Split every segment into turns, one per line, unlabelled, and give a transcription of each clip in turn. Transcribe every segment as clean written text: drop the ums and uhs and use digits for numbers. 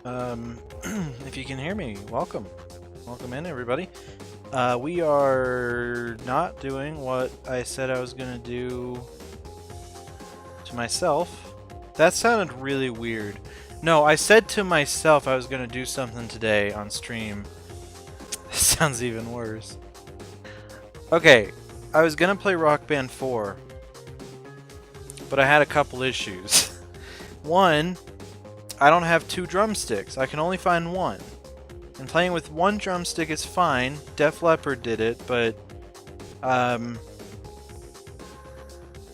If you can hear me, welcome. Welcome in, everybody. We are not doing what I said I was going to do to myself. That sounded really weird. No, I said to myself I was going to do something today on stream. Sounds even worse. Okay, I was going to play Rock Band 4, but I had a couple issues. One, I don't have 2 drumsticks. I can only find 1. And playing with 1 drumstick is fine. Def Leppard did it, but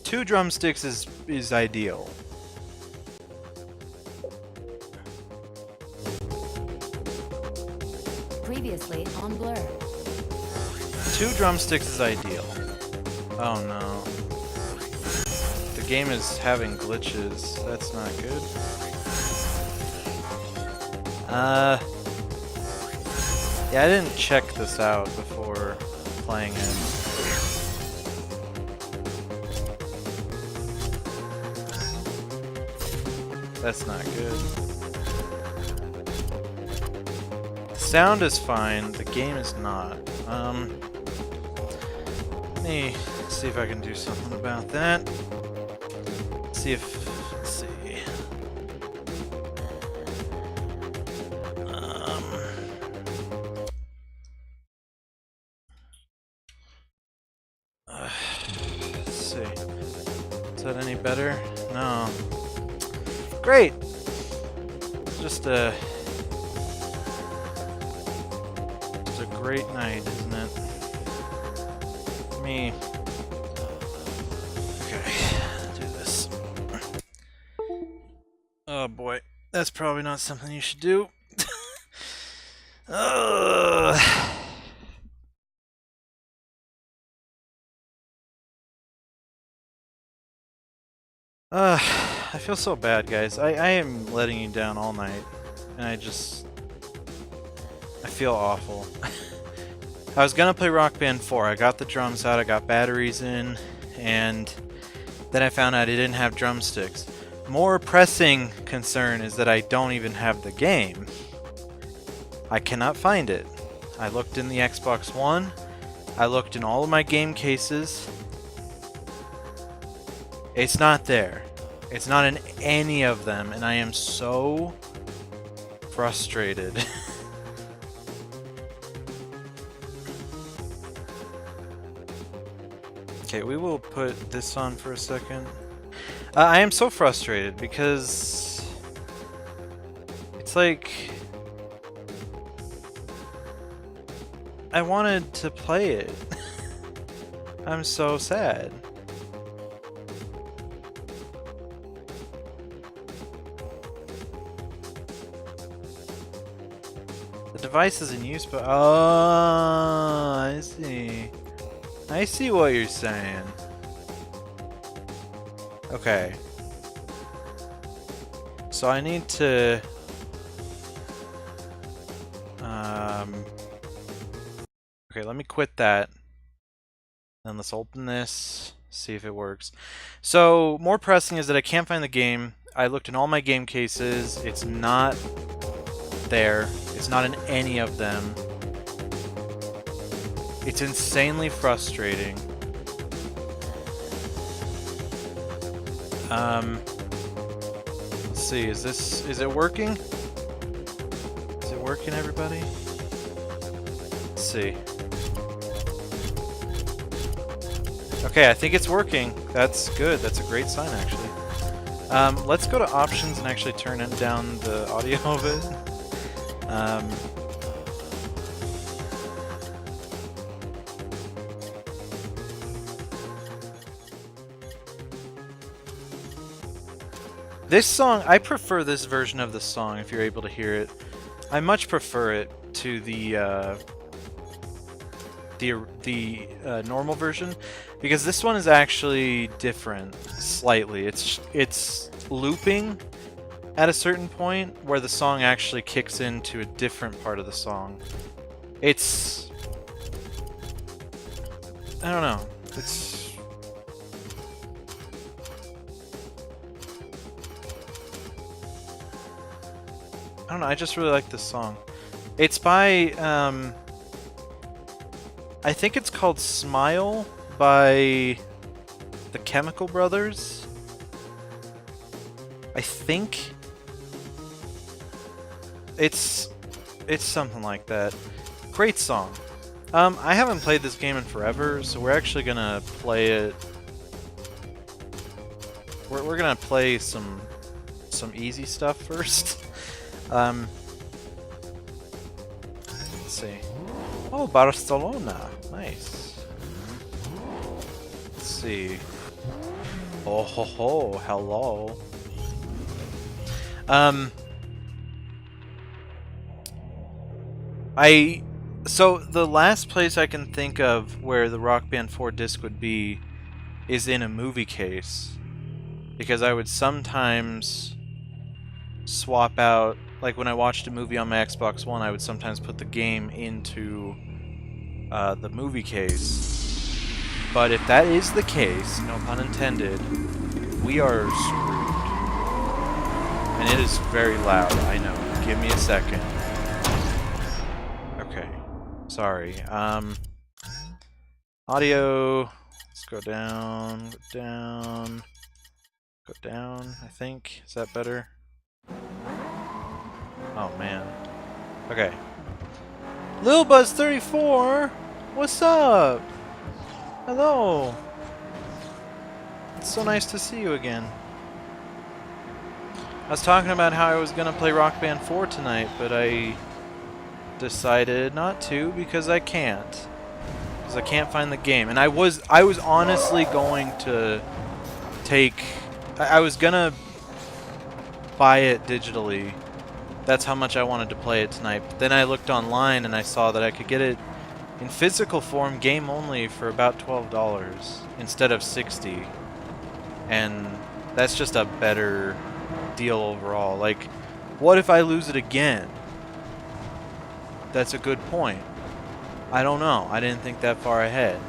2 drumsticks is ideal.
Previously on Blur.
2 drumsticks is ideal. Oh no. The game is having glitches. That's not good. Yeah, I didn't check this out before playing it. That's not good. The sound is fine, the game is not. Let me see if I can do something about that. Let's see. Let's see. Is that any better? No. Great! Just a great night, isn't it? Me. Okay, do this. Oh boy, that's probably not something you should do. I feel so bad, guys. I am letting you down all night, and I feel awful. I was gonna play Rock Band 4. I got the drums out, I got batteries in, and then I found out I didn't have drumsticks. More pressing concern is that I don't even have the game. I cannot find it. I looked in the Xbox One, I looked in all of my game cases. It's not there. It's not in any of them, and I am so frustrated. Okay, we will put this on for a second. I am so frustrated because it's like I wanted to play it. I'm so sad. The device is in use, but oh, I see. I see what you're saying. Okay. So I need to okay, let me quit that. Then let's open this, see if it works. So, more pressing is that I can't find the game. I looked in all my game cases. It's not there. It's not in any of them. It's insanely frustrating. Let's see, is it working? Is it working, everybody? Let's see. Okay, I think it's working. That's good. That's a great sign, actually. Let's go to options and actually turn it down the audio of it. This song, I prefer this version of the song if you're able to hear it. I much prefer it to the normal version, because this one is actually different slightly. It's looping at a certain point where the song actually kicks into a different part of the song. It's, I don't know. It's don't know, I just really like this song. It's by, I think it's called Smile by the Chemical Brothers. I think it's something like that. Great song. I haven't played this game in forever, so we're actually gonna play it. We're gonna play some easy stuff first. Let's see. Oh, Barcelona. Nice. Let's see. Oh ho ho, hello. So the last place I can think of where the Rock Band 4 disc would be is in a movie case. Because I would sometimes swap out, like when I watched a movie on my Xbox One, I would sometimes put the game into the movie case. But if that is the case, no pun intended, we are screwed. And it is very loud, I know. Give me a second. Okay. Sorry. Audio. Let's go down, go down, go down, I think. Is that better? Oh, man. Okay. Lil Buzz 34! What's up? Hello! It's so nice to see you again. I was talking about how I was gonna play Rock Band 4 tonight, but I decided not to because I can't. Because I can't find the game. And I was honestly going to take... I was gonna buy it digitally. That's how much I wanted to play it tonight. But then I looked online and I saw that I could get it in physical form, game only, for about $12 instead of $60. And that's just a better deal overall. Like, what if I lose it again? That's a good point. I don't know. I didn't think that far ahead.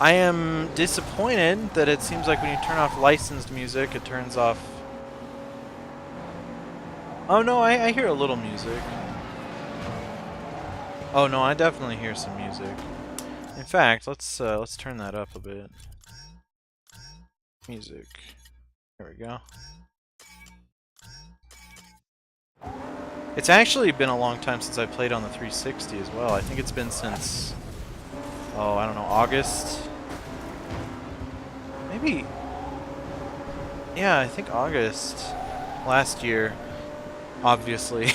I am disappointed that it seems like when you turn off licensed music, it turns off... Oh no, I hear a little music. Oh no, I definitely hear some music. In fact, let's turn that up a bit. Music. There we go. It's actually been a long time since I played on the 360 as well. I think it's been since... Oh, I don't know, August? Maybe... Yeah, I think August. Last year. Obviously.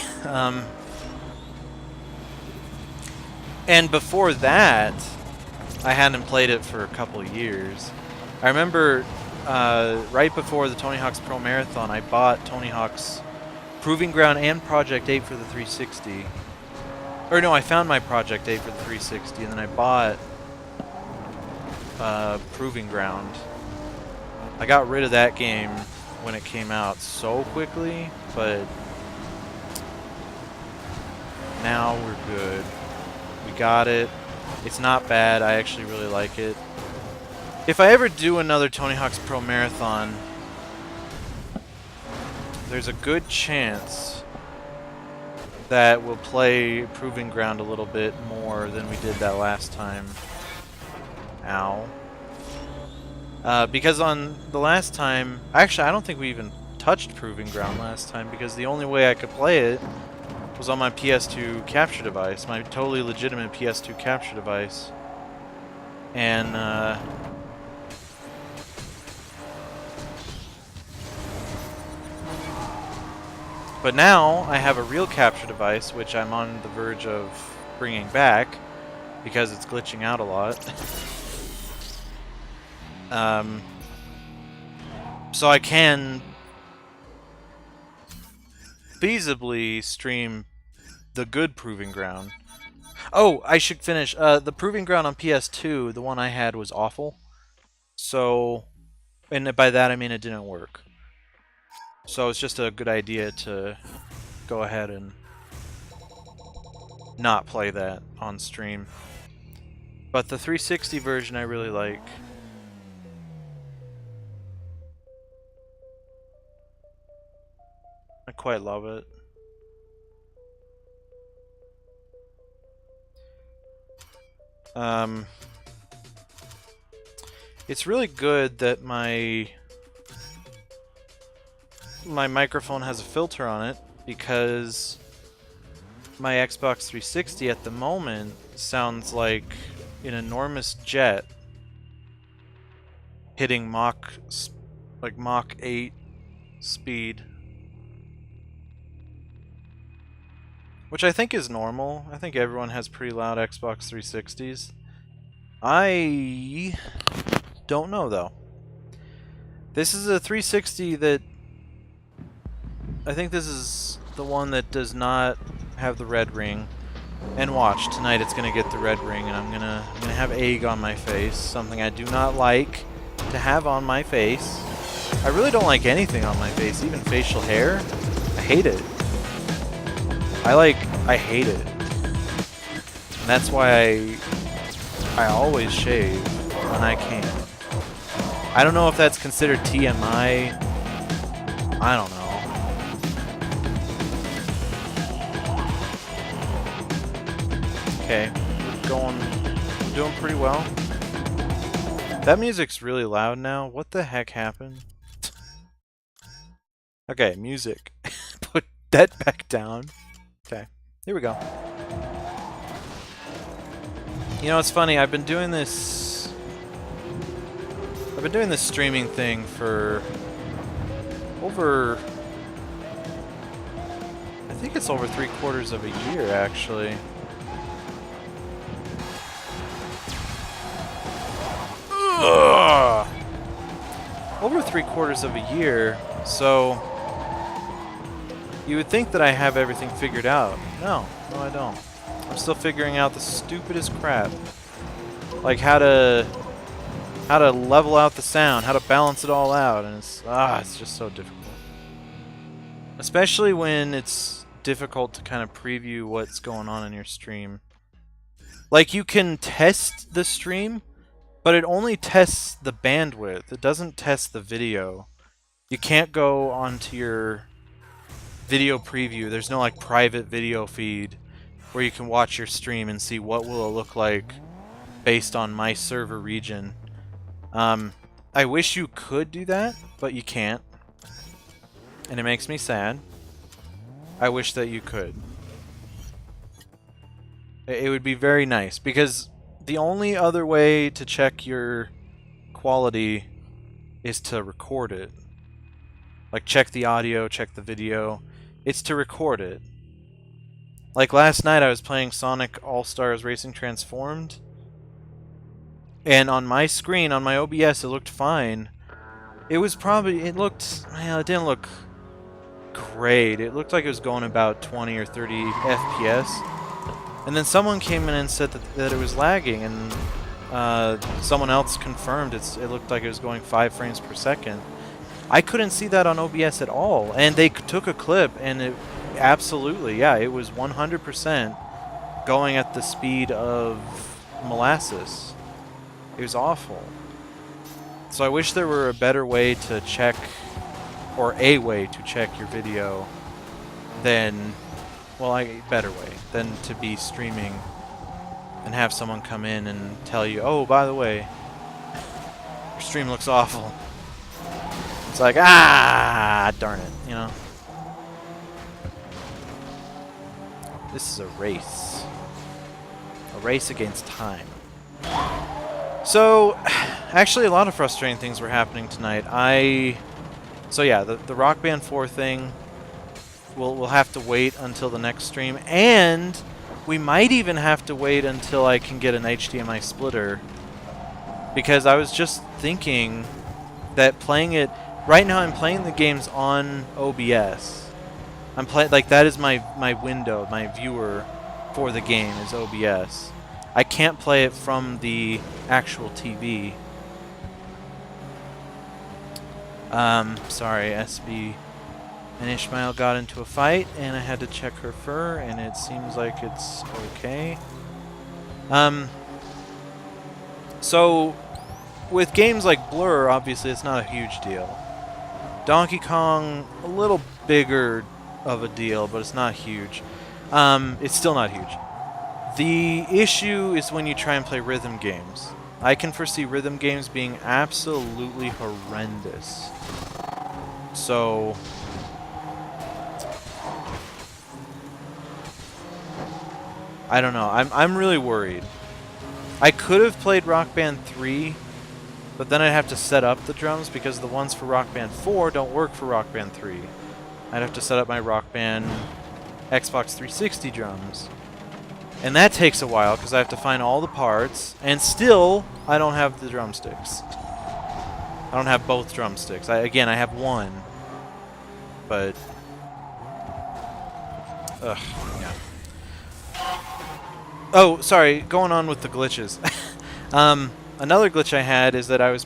And before that, I hadn't played it for a couple of years. I remember right before the Tony Hawk's Pro Marathon, I bought Tony Hawk's Proving Ground and Project 8 for the 360. Or no, I found my Project 8 for the 360, and then I bought Proving Ground. I got rid of that game when it came out so quickly, but now we're good. We got it. It's not bad. I actually really like it. If I ever do another Tony Hawk's Pro Marathon, there's a good chance that we'll play Proving Ground a little bit more than we did that last time. Ow. Because on the last time... Actually, I don't think we even touched Proving Ground last time, because the only way I could play it was on my PS2 capture device, my totally legitimate PS2 capture device. And, but now I have a real capture device, which I'm on the verge of bringing back, because it's glitching out a lot. So I can feasibly stream the good Proving Ground. Oh, I should finish. The Proving Ground on PS2, the one I had, was awful. So, and by that I mean it didn't work. So it's just a good idea to go ahead and not play that on stream. But the 360 version I really like. quite love it. It's really good that my microphone has a filter on it, because my Xbox 360 at the moment sounds like an enormous jet hitting Mach 8 speed. Which I think is normal. I think everyone has pretty loud Xbox 360s. I don't know, though. This is a 360 that... I think this is the one that does not have the red ring. And watch, tonight it's gonna get the red ring, and I'm gonna have egg on my face. Something I do not like to have on my face. I really don't like anything on my face, even facial hair. I hate it. I hate it. And that's why I always shave when I can. I don't know if that's considered TMI. I don't know. Okay, we're doing pretty well. That music's really loud now. What the heck happened? Okay, music. Put that back down. Okay, here we go. You know, it's funny, I've been doing this streaming thing for over, I think it's over 3/4 of a year, actually. Ugh! Over 3/4 of a year, so you would think that I have everything figured out. No, I don't. I'm still figuring out the stupidest crap. Like how to level out the sound, how to balance it all out, and it's just so difficult. Especially when it's difficult to kind of preview what's going on in your stream. Like, you can test the stream, but it only tests the bandwidth. It doesn't test the video. You can't go onto your video preview. There's no like private video feed where you can watch your stream and see what will it look like based on my server region. I wish you could do that, but you can't. And it makes me sad. I wish that you could. It would be very nice, because the only other way to check your quality is to record it. Like, check the audio, check the video. It's to record it. Like, last night I was playing Sonic All-Stars Racing Transformed, and on my screen, on my OBS, it looked fine. It didn't look great. It looked like it was going about 20 or 30 FPS. And then someone came in and said that it was lagging, and someone else confirmed it looked like it was going 5 frames per second. I couldn't see that on OBS at all, and they took a clip, and it absolutely, yeah, it was 100% going at the speed of molasses. It was awful. So I wish there were a better way to check, or a way to check your video than, well, a better way than to be streaming and have someone come in and tell you, oh, by the way, your stream looks awful. It's like, darn it, you know. This is a race. A race against time. So, actually a lot of frustrating things were happening tonight. So yeah, the Rock Band 4 thing, we'll have to wait until the next stream, and we might even have to wait until I can get an HDMI splitter, because I was just thinking that playing it right now, I'm playing the games on OBS. I'm playing, like, that is my window, my viewer for the game is OBS. I can't play it from the actual TV. Sorry, SB and Ishmael got into a fight, and I had to check her fur, and it seems like it's okay. So, with games like Blur, obviously it's not a huge deal. Donkey Kong, a little bigger of a deal, but it's not huge. It's still not huge. The issue is when you try and play rhythm games. I can foresee rhythm games being absolutely horrendous. So I don't know. I'm really worried. I could have played Rock Band 3, but then I'd have to set up the drums because the ones for Rock Band 4 don't work for Rock Band 3. I'd have to set up my Rock Band Xbox 360 drums. And that takes a while because I have to find all the parts, and still I don't have the drumsticks. I don't have both drumsticks. Again, I have one. But ugh, yeah. Oh, sorry, going on with the glitches. Another glitch I had is that I was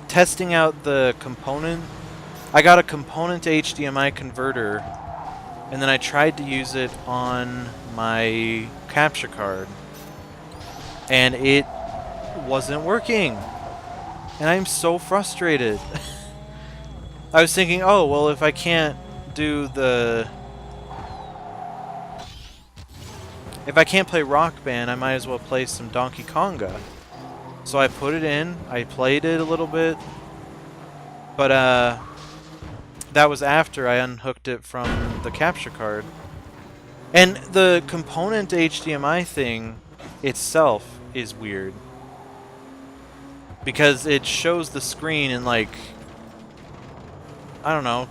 testing out the component. I got a component to HDMI converter, and then I tried to use it on my capture card, and it wasn't working. And I'm so frustrated. I was thinking, oh, well, if I can't do if I can't play Rock Band, I might as well play some Donkey Konga. So I put it in, I played it a little bit, but that was after I unhooked it from the capture card. And the component HDMI thing itself is weird, because it shows the screen in like, I don't know,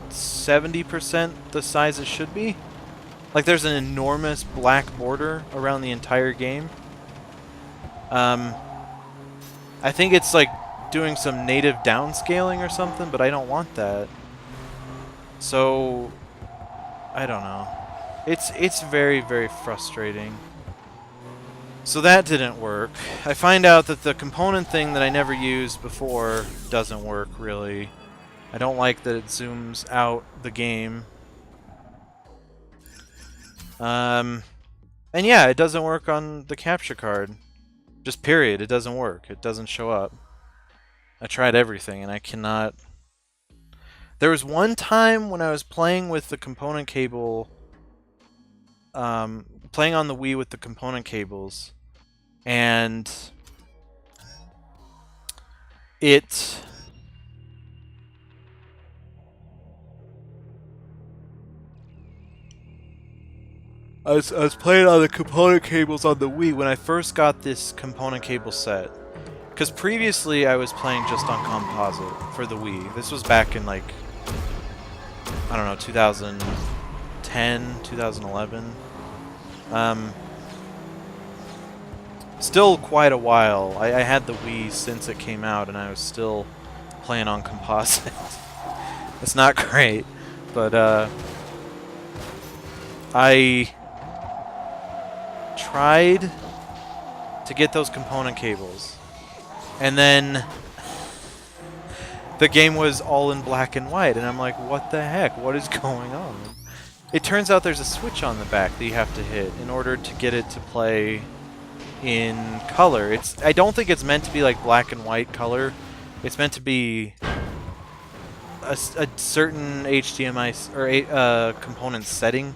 70% the size it should be. Like there's an enormous black border around the entire game. I think it's like doing some native downscaling or something, but I don't want that. So I don't know. It's very, very frustrating. So that didn't work. I find out that the component thing that I never used before doesn't work really. I don't like that it zooms out the game. And yeah, it doesn't work on the capture card. Just period. It doesn't work. It doesn't show up. I tried everything and I cannot. There was one time when I was playing with the component cable, playing on the Wii with the component cables, and I was playing on the component cables on the Wii when I first got this component cable set. Because previously I was playing just on composite for the Wii. This was back in like, I don't know, 2010, 2011. Still quite a while. I had the Wii since it came out and I was still playing on composite. It's not great, but I tried to get those component cables, and then the game was all in black and white, and I'm like, what the heck? What is going on? It turns out there's a switch on the back that you have to hit in order to get it to play in color. I don't think it's meant to be like black and white color. It's meant to be a certain HDMI or component setting.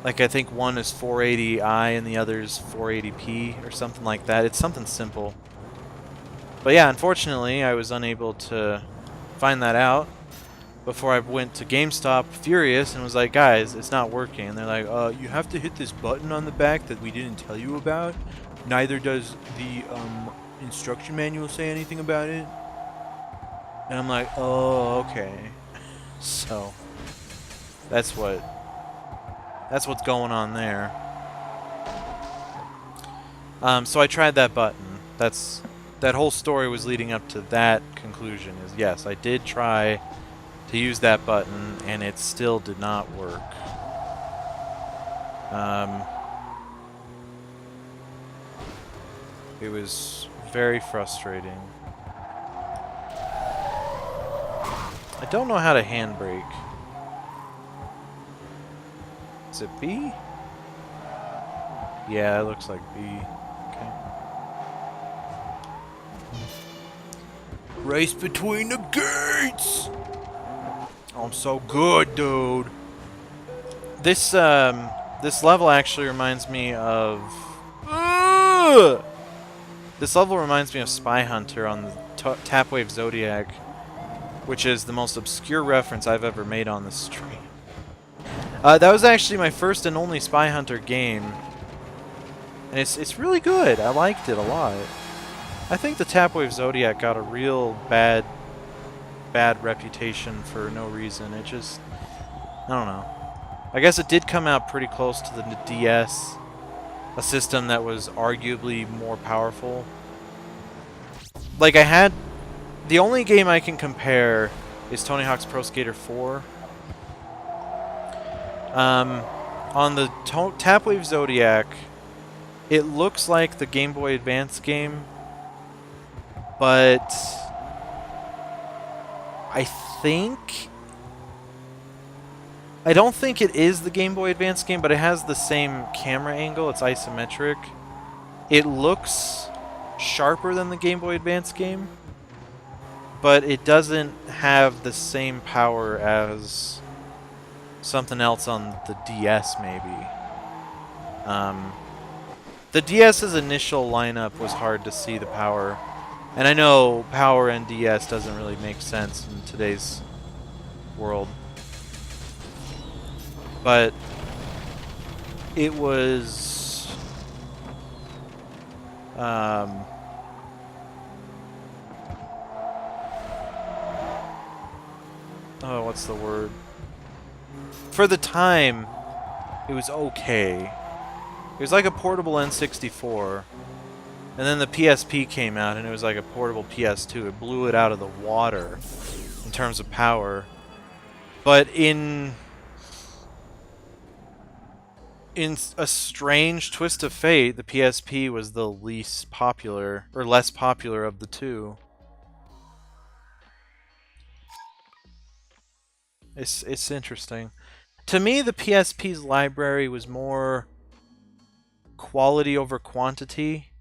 Like I think one is 480i and the other is 480p or something like that. It's something simple. But yeah, unfortunately, I was unable to find that out before I went to GameStop furious and was like, guys, it's not working. And they're like, you have to hit this button on the back that we didn't tell you about. Neither does the instruction manual say anything about it. And I'm like, oh, okay. So that's what's going on there. So I tried that button. That whole story was leading up to that conclusion. Is yes, I did try to use that button, and it still did not work. It was very frustrating. I don't know how to handbrake. Is it B? Yeah, it looks like B. Okay. Race between the gates! I'm so good, dude. This this level actually reminds me of. This level reminds me of Spy Hunter on the Tapwave Zodiac, which is the most obscure reference I've ever made on this stream. That was actually my first and only Spy Hunter game, and it's really good. I liked it a lot. I think the Tapwave Zodiac got a real bad reputation for no reason. It just, I don't know. I guess it did come out pretty close to the DS, a system that was arguably more powerful. Like, the only game I can compare is Tony Hawk's Pro Skater 4. On the Tapwave Zodiac, it looks like the Game Boy Advance game, but I don't think it is the Game Boy Advance game, but it has the same camera angle. It's isometric. It looks sharper than the Game Boy Advance game, but it doesn't have the same power as something else on the DS, maybe. The DS's initial lineup was hard to see the power. And I know power and DS doesn't really make sense in today's world. But it was oh, what's the word? For the time, it was okay. It was like a portable N64. And then the PSP came out, and it was like a portable PS2. It blew it out of the water in terms of power. But in a strange twist of fate, the PSP was the least popular, or less popular of the two. It's interesting. To me, the PSP's library was more quality over quantity.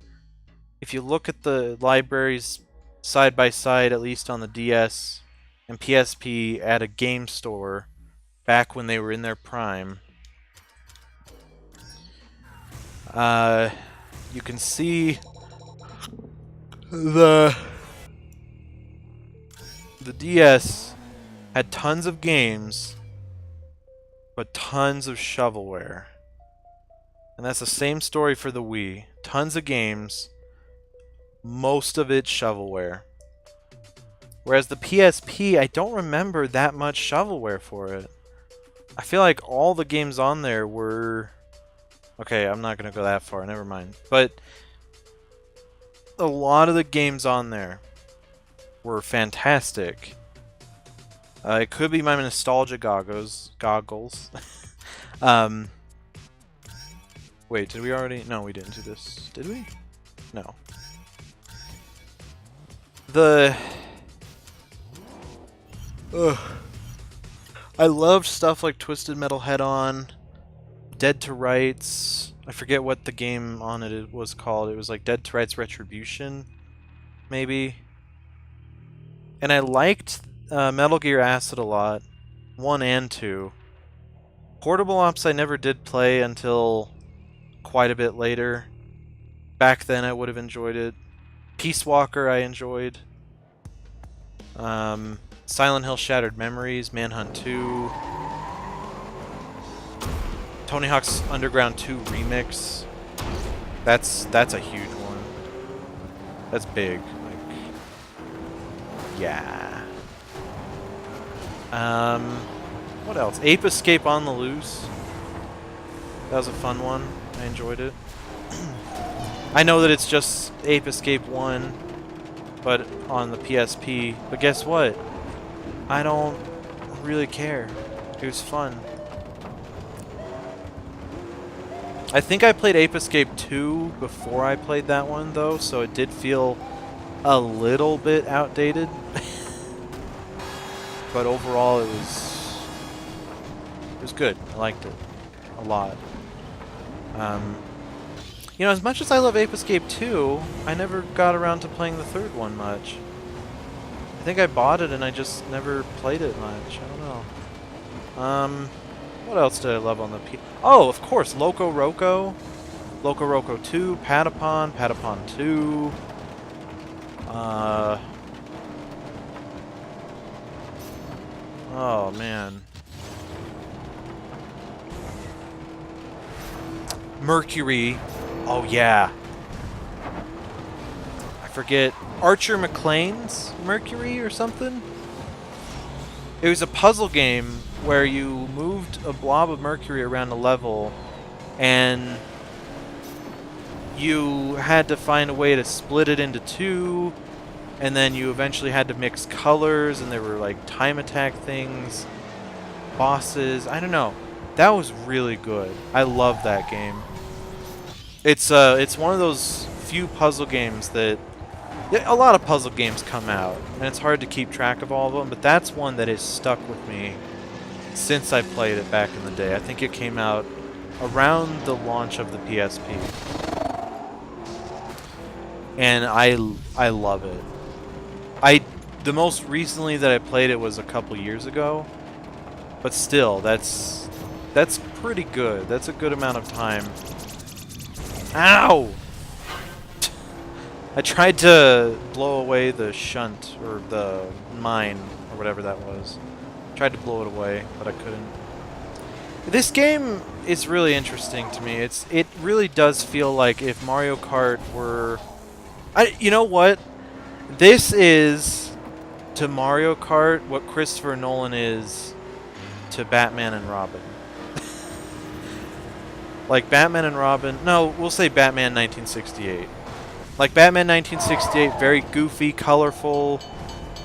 If you look at the libraries side by side, at least on the DS and PSP at a game store back when they were in their prime, you can see the DS had tons of games, but tons of shovelware. And that's the same story for the Wii. Tons of games, most of it shovelware. Whereas the PSP, I don't remember that much shovelware for it. I feel like all the games on there were... Okay, I'm not going to go that far, never mind. But a lot of the games on there were fantastic. It could be my nostalgia goggles. Wait, did we already... No, we didn't do this. Did we? No. I loved stuff like Twisted Metal Head-On, Dead to Rights. I forget what the game on it was called. It was like Dead to Rights Retribution, maybe. And I liked Metal Gear Acid a lot, 1 and 2. Portable Ops I never did play until quite a bit later. Back then I would have enjoyed it. Peace Walker I enjoyed. Silent Hill Shattered Memories, Manhunt 2. Tony Hawk's Underground 2 Remix. That's a huge one. That's big. Like, yeah. What else? Ape Escape on the Loose. That was a fun one. I enjoyed it. I know that it's just Ape Escape 1, but on the PSP. But guess what? I don't really care. It was fun. I think I played Ape Escape 2 before I played that one, though, so it did feel a little bit outdated. But overall, it was good. I liked it a lot. You know, as much as I love Ape Escape 2, I never got around to playing the third one much. I think I bought it and I just never played it much. I don't know. What else did I love on the P? Oh, of course, Loco Roco. Loco Roco 2, Patapon, Patapon 2. Oh man. Mercury. Oh yeah. I forget. Archer McLean's Mercury or something? It was a puzzle game where you moved a blob of mercury around a level and you had to find a way to split it into two, and then you eventually had to mix colors, and there were like time attack things, bosses. I don't know. That was really good. I love that game. It's one of those few puzzle games that a lot of puzzle games come out, and it's hard to keep track of all of them, but that's one that has stuck with me since I played it back in the day. I think it came out around the launch of the PSP. And I love it. The most recently that I played it was a couple years ago, but still, that's pretty good. That's a good amount of time. Ow! I tried to blow away the shunt, or the mine, or whatever that was. Tried to blow it away, but I couldn't. This game is really interesting to me. It really does feel like if Mario Kart were... you know what? This is to Mario Kart what Christopher Nolan is to Batman and Robin. Like Batman and Robin... No, we'll say Batman 1968. Like Batman 1968, very goofy, colorful,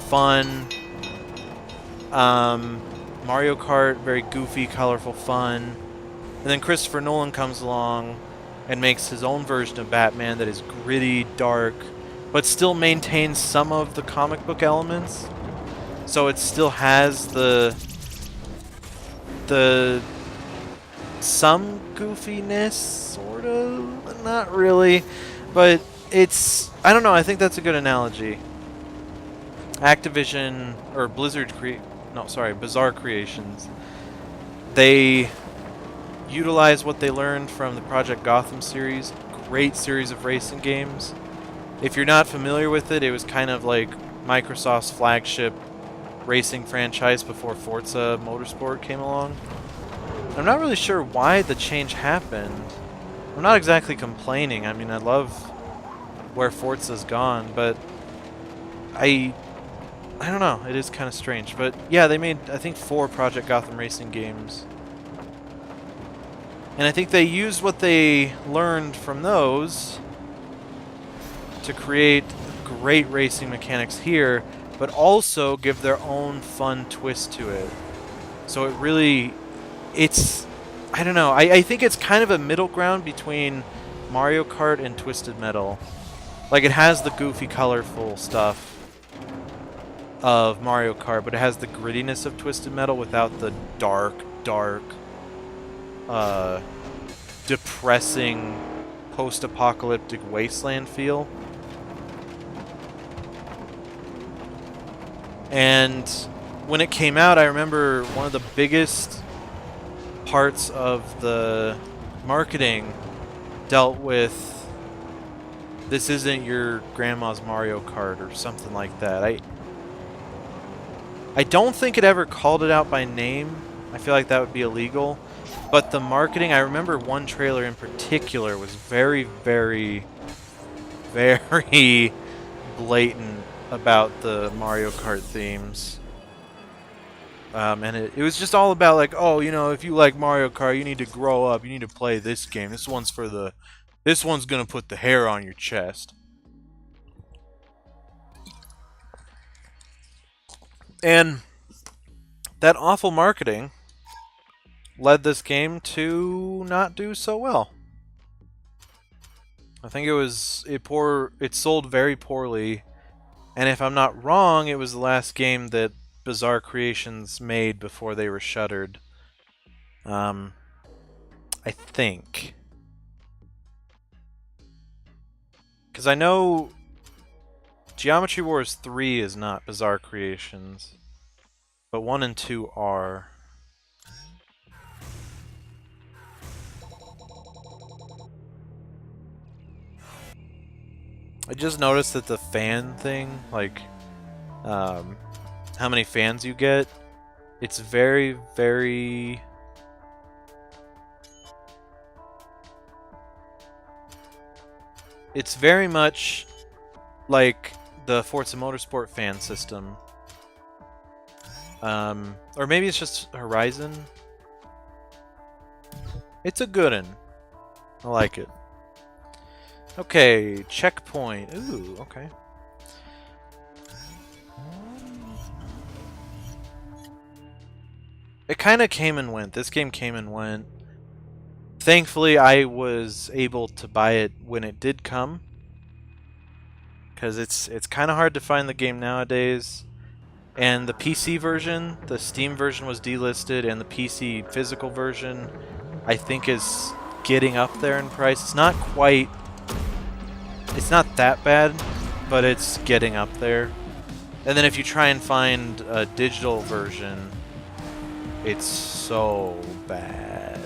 fun. Mario Kart, very goofy, colorful, fun. And then Christopher Nolan comes along and makes his own version of Batman that is gritty, dark, but still maintains some of the comic book elements. So it still has some goofiness, sort of, not really, but it's, I don't know, I think that's a good analogy. Activision, or Bizarre Creations, they utilize what they learned from the Project Gotham series, great series of racing games. If you're not familiar with it, it was kind of like Microsoft's flagship racing franchise before Forza Motorsport came along. I'm not really sure why the change happened. I'm not exactly complaining. I mean, I love where Forza's gone, but I don't know. It is kind of strange. But yeah, they made, I think, 4 Project Gotham racing games. And I think they used what they learned from those to create great racing mechanics here, but also give their own fun twist to it. So it really, it's, I don't know. I think it's kind of a middle ground between Mario Kart and Twisted Metal. Like, it has the goofy, colorful stuff of Mario Kart, but it has the grittiness of Twisted Metal without the dark, depressing, post-apocalyptic wasteland feel. And when it came out, I remember one of the biggest parts of the marketing dealt with, this isn't your grandma's Mario Kart or something like that. I don't think it ever called it out by name. I feel like that would be illegal. But the marketing, I remember one trailer in particular was very, very, very blatant about the Mario Kart themes. And it was just all about like, oh, you know, if you like Mario Kart, you need to grow up. You need to play this game. This one's gonna put the hair on your chest. And that awful marketing led this game to not do so well. I think it sold very poorly, and if I'm not wrong, it was the last game that Bizarre Creations made before they were shuttered. I think. Because I know Geometry Wars 3 is not Bizarre Creations, but 1 and 2 are. I just noticed that the fan thing, like, how many fans you get, it's very, very... It's very much like the Forza Motorsport fan system. Or maybe it's just Horizon. It's a good one. I like it. Okay, checkpoint. Ooh, okay. It kind of came and went. This game came and went. Thankfully, I was able to buy it when it did come. Because it's kind of hard to find the game nowadays. And the PC version, the Steam version was delisted, and the PC physical version, I think, is getting up there in price. It's not quite... It's not that bad, but it's getting up there. And then if you try and find a digital version, it's so bad.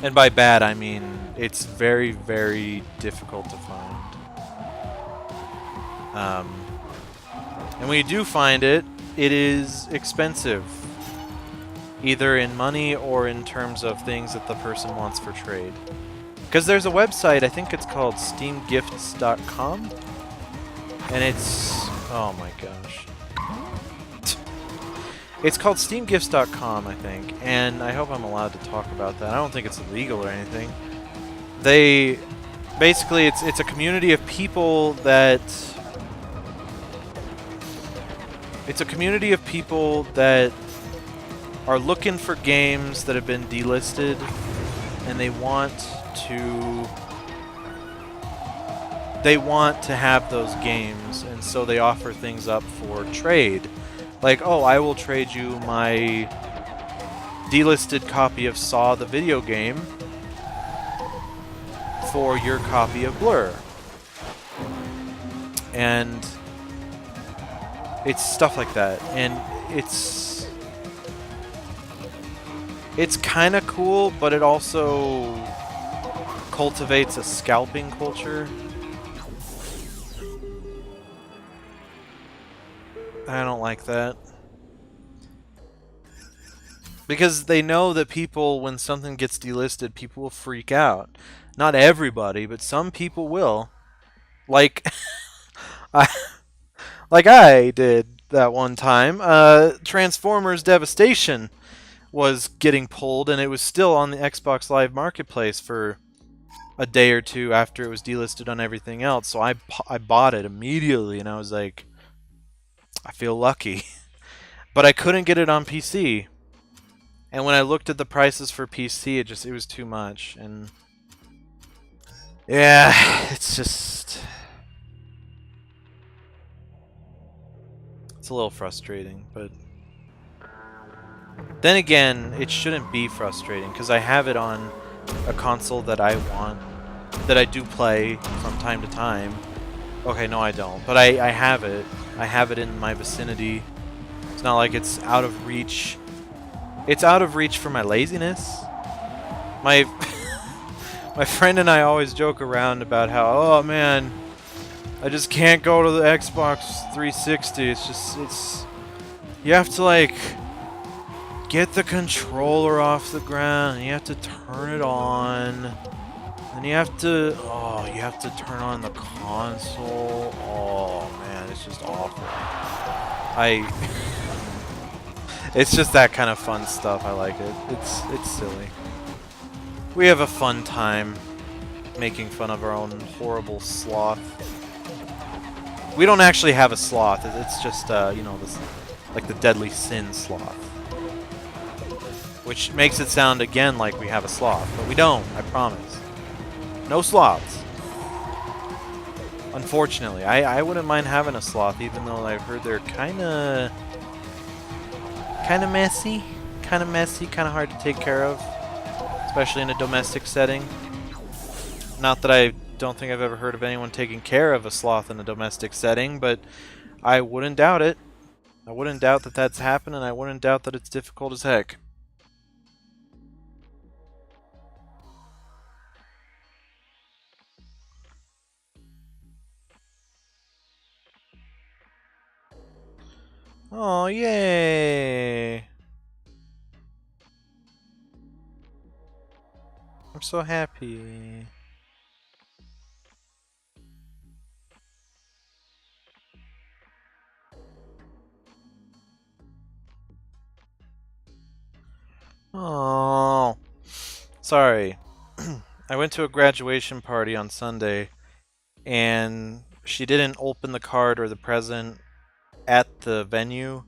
And by bad, I mean it's very, very difficult to find. And when you do find it, it is expensive. Either in money or in terms of things that the person wants for trade. Because there's a website, I think it's called steamgifts.com. And it's... oh my gosh. It's called steamgifts.com, I think. And I hope I'm allowed to talk about that. I don't think it's illegal or anything. They... basically, it's a community of people that... It's a community of people that are looking for games that have been delisted, and they want to have those games, and so they offer things up for trade. Like, oh, I will trade you my delisted copy of Saw the video game for your copy of Blur. And it's stuff like that, and it's kind of cool, but it also cultivates a scalping culture. I don't like that. Because they know that people, when something gets delisted, people will freak out. Not everybody, but some people will. Like, like I did that one time. Transformers Devastation was getting pulled, and it was still on the Xbox Live Marketplace for a day or two after it was delisted on everything else. So I bought it immediately, and I was like, I feel lucky. But I couldn't get it on PC. And when I looked at the prices for PC, it was too much. And yeah, it's just... it's a little frustrating, but... then again, it shouldn't be frustrating, because I have it on a console that I want, that I do play from time to time. Okay, no I don't, but I have it. I have it in my vicinity. It's not like it's out of reach. It's out of reach for my laziness. My my friend and I always joke around about how, oh man, I just can't go to the Xbox 360. It's you have to like get the controller off the ground, and you have to turn it on. And you have to turn on the console. Oh man, it's just awful. It's just that kind of fun stuff. I like it. It's silly. We have a fun time making fun of our own horrible sloth. We don't actually have a sloth. It's just you know, this, like the deadly sin sloth, which makes it sound again like we have a sloth, but we don't. I promise. No sloths. Unfortunately, I wouldn't mind having a sloth, even though I've heard they're kind of messy, kind of hard to take care of, especially in a domestic setting. Not that I don't think I've ever heard of anyone taking care of a sloth in a domestic setting, but I wouldn't doubt it. I wouldn't doubt that that's happened, and I wouldn't doubt that it's difficult as heck. Oh, yay! I'm so happy. Oh, sorry. I went to a graduation party on Sunday, and she didn't open the card or the present at the venue,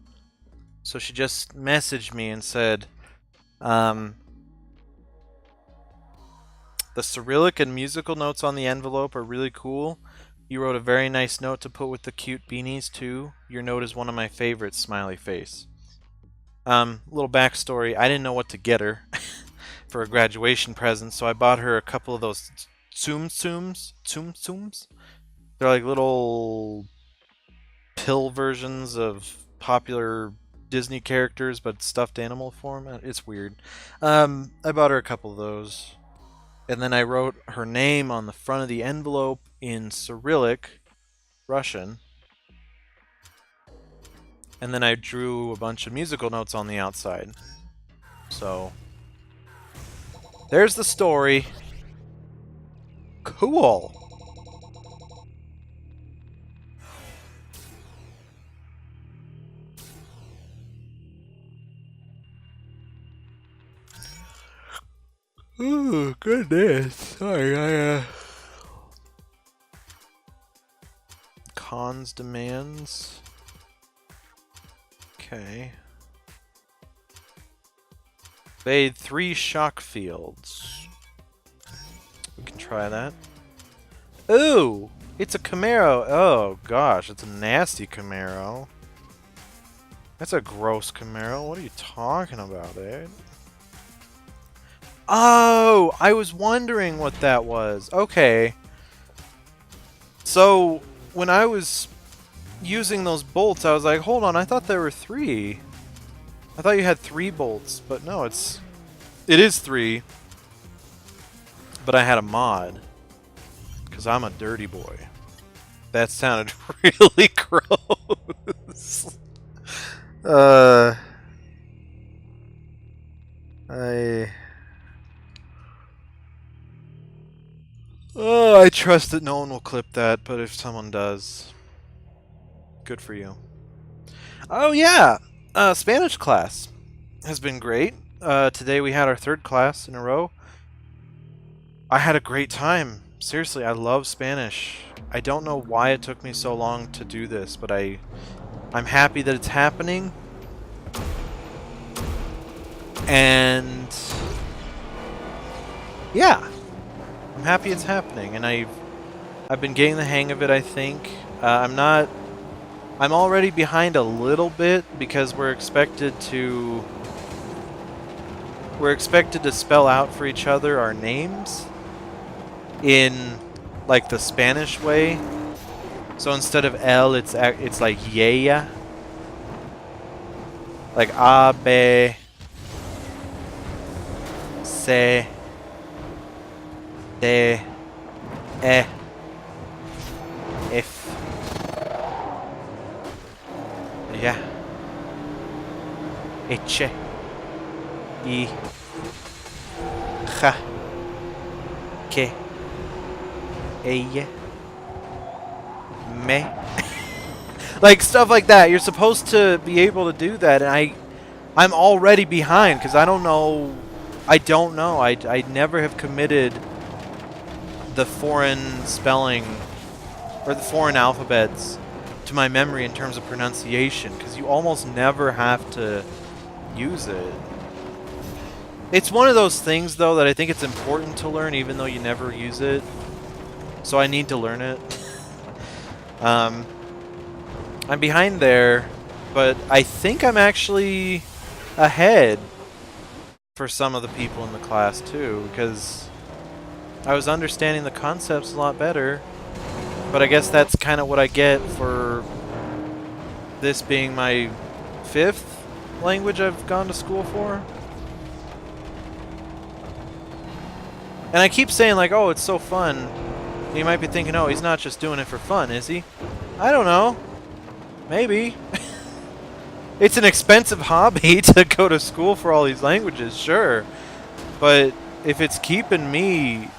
so she just messaged me and said, the Cyrillic and musical notes on the envelope are really cool. You wrote a very nice note to put with the cute beanies, too. Your note is one of my favorites, smiley face. Little backstory, I didn't know what to get her for a graduation present, so I bought her a couple of those Tsum Tsums. They're like little pill versions of popular Disney characters, but stuffed animal form. It's weird. I bought her a couple of those. And then I wrote her name on the front of the envelope in Cyrillic, Russian. And then I drew a bunch of musical notes on the outside. So, there's the story. Cool. Oh, goodness. Sorry, Cons demands. Okay. Evade 3 shock fields. We can try that. Ooh! It's a Camaro. Oh, gosh. It's a nasty Camaro. That's a gross Camaro. What are you talking about, dude? Oh! I was wondering what that was. Okay. So, when I was using those bolts, I was like, hold on, I thought there were 3. I thought you had 3 bolts, but no, it is 3. But I had a mod. Because I'm a dirty boy. That sounded really gross. I trust that no one will clip that, but if someone does, good for you. Oh yeah! Spanish class has been great. Today we had our 3rd class in a row. I had a great time. Seriously, I love Spanish. I don't know why it took me so long to do this, but I'm happy that it's happening. And yeah, I'm happy it's happening, and I've been getting the hang of it, I think. I'm already behind a little bit because we're expected to spell out for each other our names in like the Spanish way. So instead of L, it's like yeah, like A, B, C, D, E, F. Yeah. H, I, H, K, L, Me. Like stuff like that. You're supposed to be able to do that, and I'm already behind because I don't know. I never have committed the foreign spelling or the foreign alphabets to my memory in terms of pronunciation, because you almost never have to use it. It's one of those things, though, that I think it's important to learn even though you never use it. So I need to learn it. I'm behind there, but I think I'm actually ahead for some of the people in the class, too, because I was understanding the concepts a lot better. But I guess that's kind of what I get for this being my 5th language I've gone to school for. And I keep saying like, oh, it's so fun. You might be thinking, oh, he's not just doing it for fun, is he? I don't know. Maybe. It's an expensive hobby to go to school for all these languages, sure. But if it's keeping me,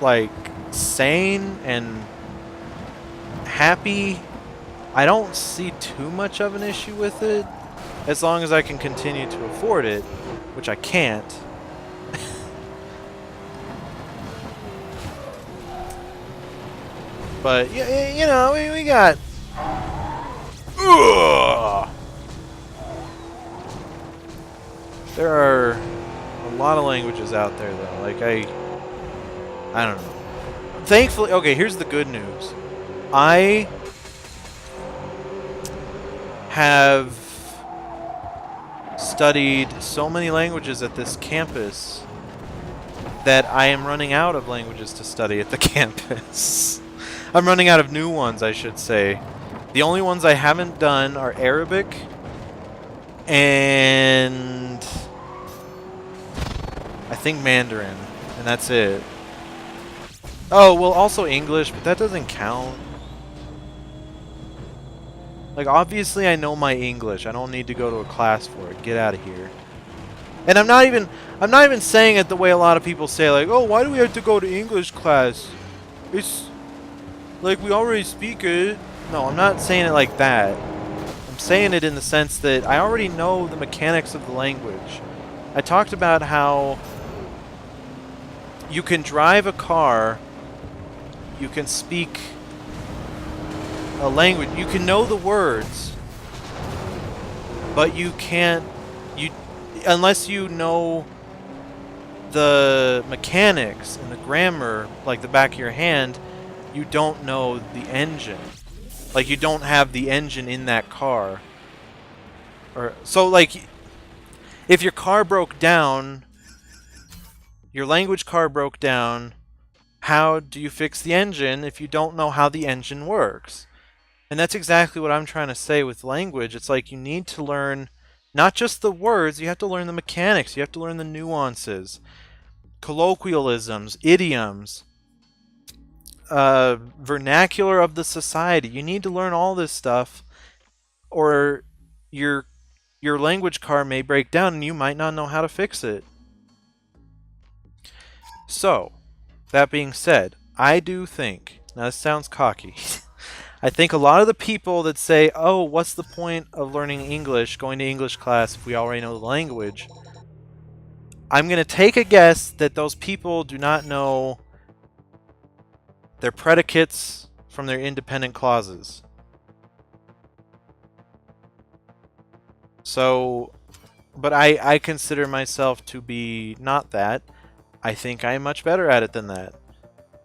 like, sane and happy, I don't see too much of an issue with it. As long as I can continue to afford it, which I can't. But, you know, we got... Ugh! There are a lot of languages out there, though. Like, I don't know. Thankfully, okay, here's the good news. I have studied so many languages at this campus that I am running out of languages to study at the campus. I'm running out of new ones, I should say. The only ones I haven't done are Arabic and I think Mandarin, and that's it. Oh, well, also English, but that doesn't count. Like, obviously I know my English. I don't need to go to a class for it. Get out of here. And I'm not even saying it the way a lot of people say, like, oh, why do we have to go to English class? It's like we already speak it. No, I'm not saying it like that. I'm saying it in the sense that I already know the mechanics of the language. I talked about how you can drive a car, you can speak a language, you can know the words, but you can't, unless you know the mechanics and the grammar like the back of your hand, you don't know the engine. Like, you don't have the engine in that car. Or so, like, if your car broke down, your language car broke down, how do you fix the engine if you don't know how the engine works? And that's exactly what I'm trying to say with language. It's like you need to learn not just the words, you have to learn the mechanics, you have to learn the nuances, colloquialisms, idioms, vernacular of the society. You need to learn all this stuff, or your language car may break down and you might not know how to fix it. So, that being said, I do think, now this sounds cocky, I think a lot of the people that say, oh, what's the point of learning English, going to English class if we already know the language? I'm going to take a guess that those people do not know their predicates from their independent clauses. So, but I consider myself to be not that. I think I'm much better at it than that.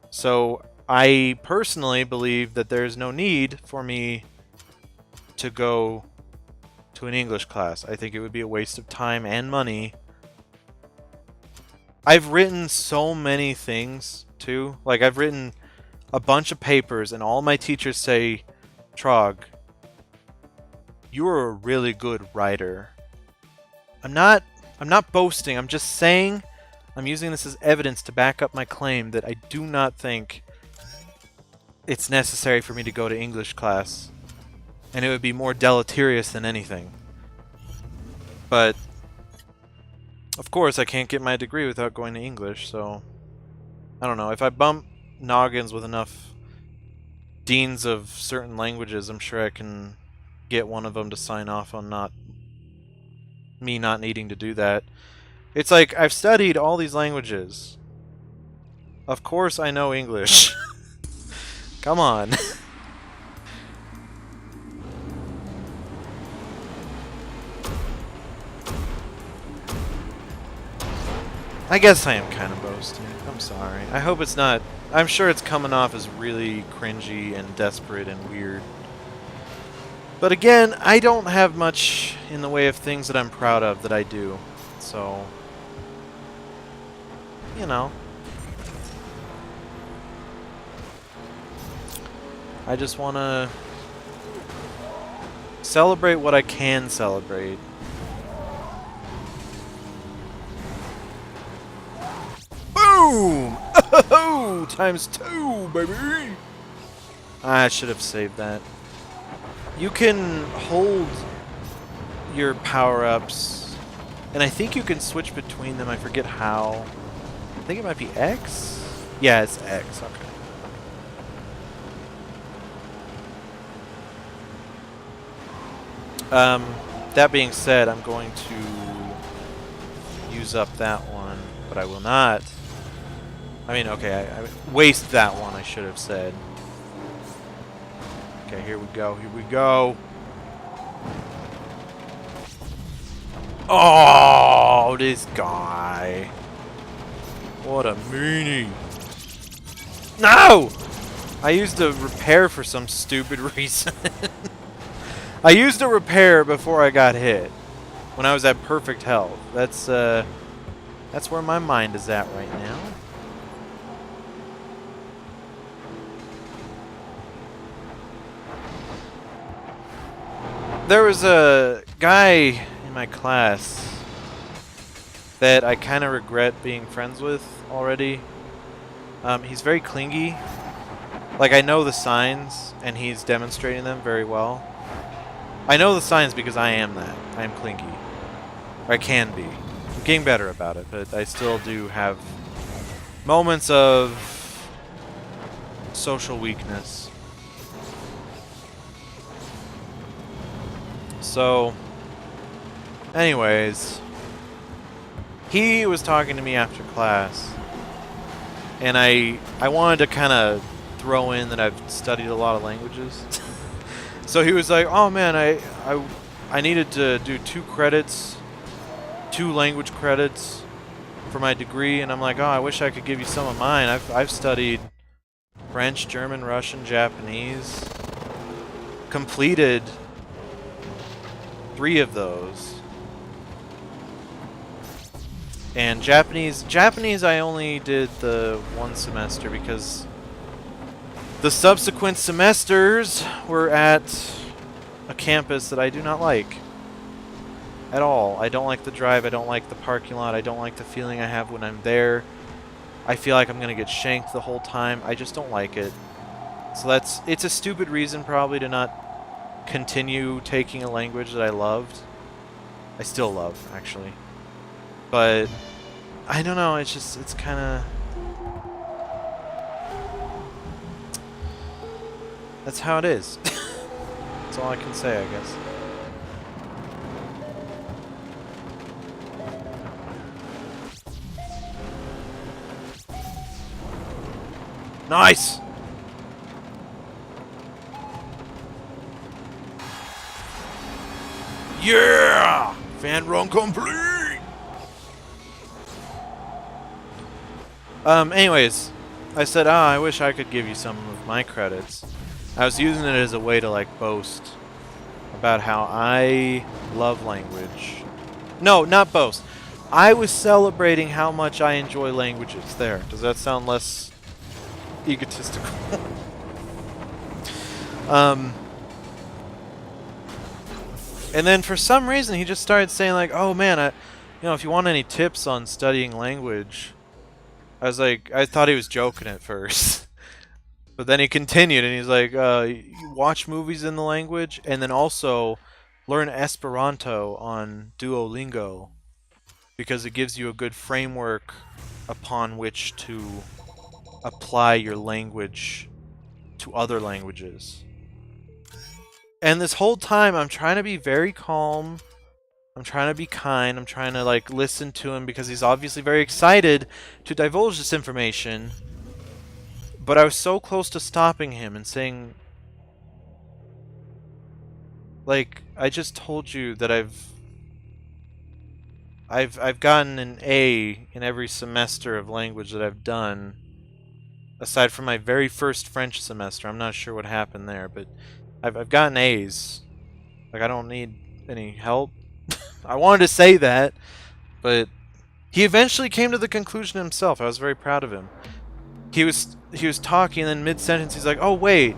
So, I personally believe that there's no need for me to go to an English class. I think it would be a waste of time and money. I've written so many things, too. Like, I've written a bunch of papers, and all my teachers say, Trog, you're a really good writer. I'm not boasting. I'm just saying, I'm using this as evidence to back up my claim that I do not think it's necessary for me to go to English class. And it would be more deleterious than anything. But, of course, I can't get my degree without going to English, so I don't know. If I bump noggins with enough deans of certain languages, I'm sure I can get one of them to sign off on not needing to do that. It's like, I've studied all these languages. Of course I know English. Come on. I guess I am kind of boasting. I'm sorry. I hope it's not... I'm sure it's coming off as really cringy and desperate and weird. But again, I don't have much in the way of things that I'm proud of that I do. So, you know. I just want to celebrate what I can celebrate. Boom! Oh, ×2, baby! I should have saved that. You can hold your power-ups, and I think you can switch between them. I forget how. I think it might be X? Yeah, it's X. Okay. That being said, I'm going to use up that one, but I will not. I mean, okay, I waste that one, I should have said. Okay, here we go, here we go. Oh, this guy. What a meanie. No! I used a repair for some stupid reason. I used a repair before I got hit. When I was at perfect health. That's where my mind is at right now. There was a guy in my class that I kind of regret being friends with already. He's very clingy. Like, I know the signs, and he's demonstrating them very well. I know the signs because I am that. I am clingy. Or I can be. I'm getting better about it, but I still do have moments of social weakness. So, anyways, he was talking to me after class, and I wanted to kind of throw in that I've studied a lot of languages. So he was like, "Oh man, I needed to do 2 credits, 2 language credits for my degree," and I'm like, "Oh, I wish I could give you some of mine. I've studied French, German, Russian, Japanese, completed 3 of those." And Japanese I only did the 1 semester because the subsequent semesters were at a campus that I do not like at all. I don't like the drive, I don't like the parking lot, I don't like the feeling I have when I'm there. I feel like I'm going to get shanked the whole time. I just don't like it. So it's a stupid reason probably to not continue taking a language that I loved. I still love, actually. But I don't know, it's kind of... That's how it is. That's all I can say, I guess. Nice! Yeah! Fan run complete! Anyways, I said, I wish I could give you some of my credits. I was using it as a way to, like, boast about how I love language. No, not boast. I was celebrating how much I enjoy languages. There. Does that sound less egotistical? And then for some reason he just started saying, like, "Oh man, if you want any tips on studying language." I was like, I thought he was joking at first. But then he continued and he's like, "You watch movies in the language and then also learn Esperanto on Duolingo because it gives you a good framework upon which to apply your language to other languages." And this whole time I'm trying to be very calm. I'm trying to be kind. I'm trying to, like, listen to him because he's obviously very excited to divulge this information. But I was so close to stopping him and saying, like, I just told you that I've gotten an A in every semester of language that I've done, aside from my very first French semester. I'm not sure what happened there, but I've gotten A's. Like, I don't need any help. I wanted to say that, but he eventually came to the conclusion himself. I was very proud of him. He was talking, and then mid-sentence he's like, "Oh wait,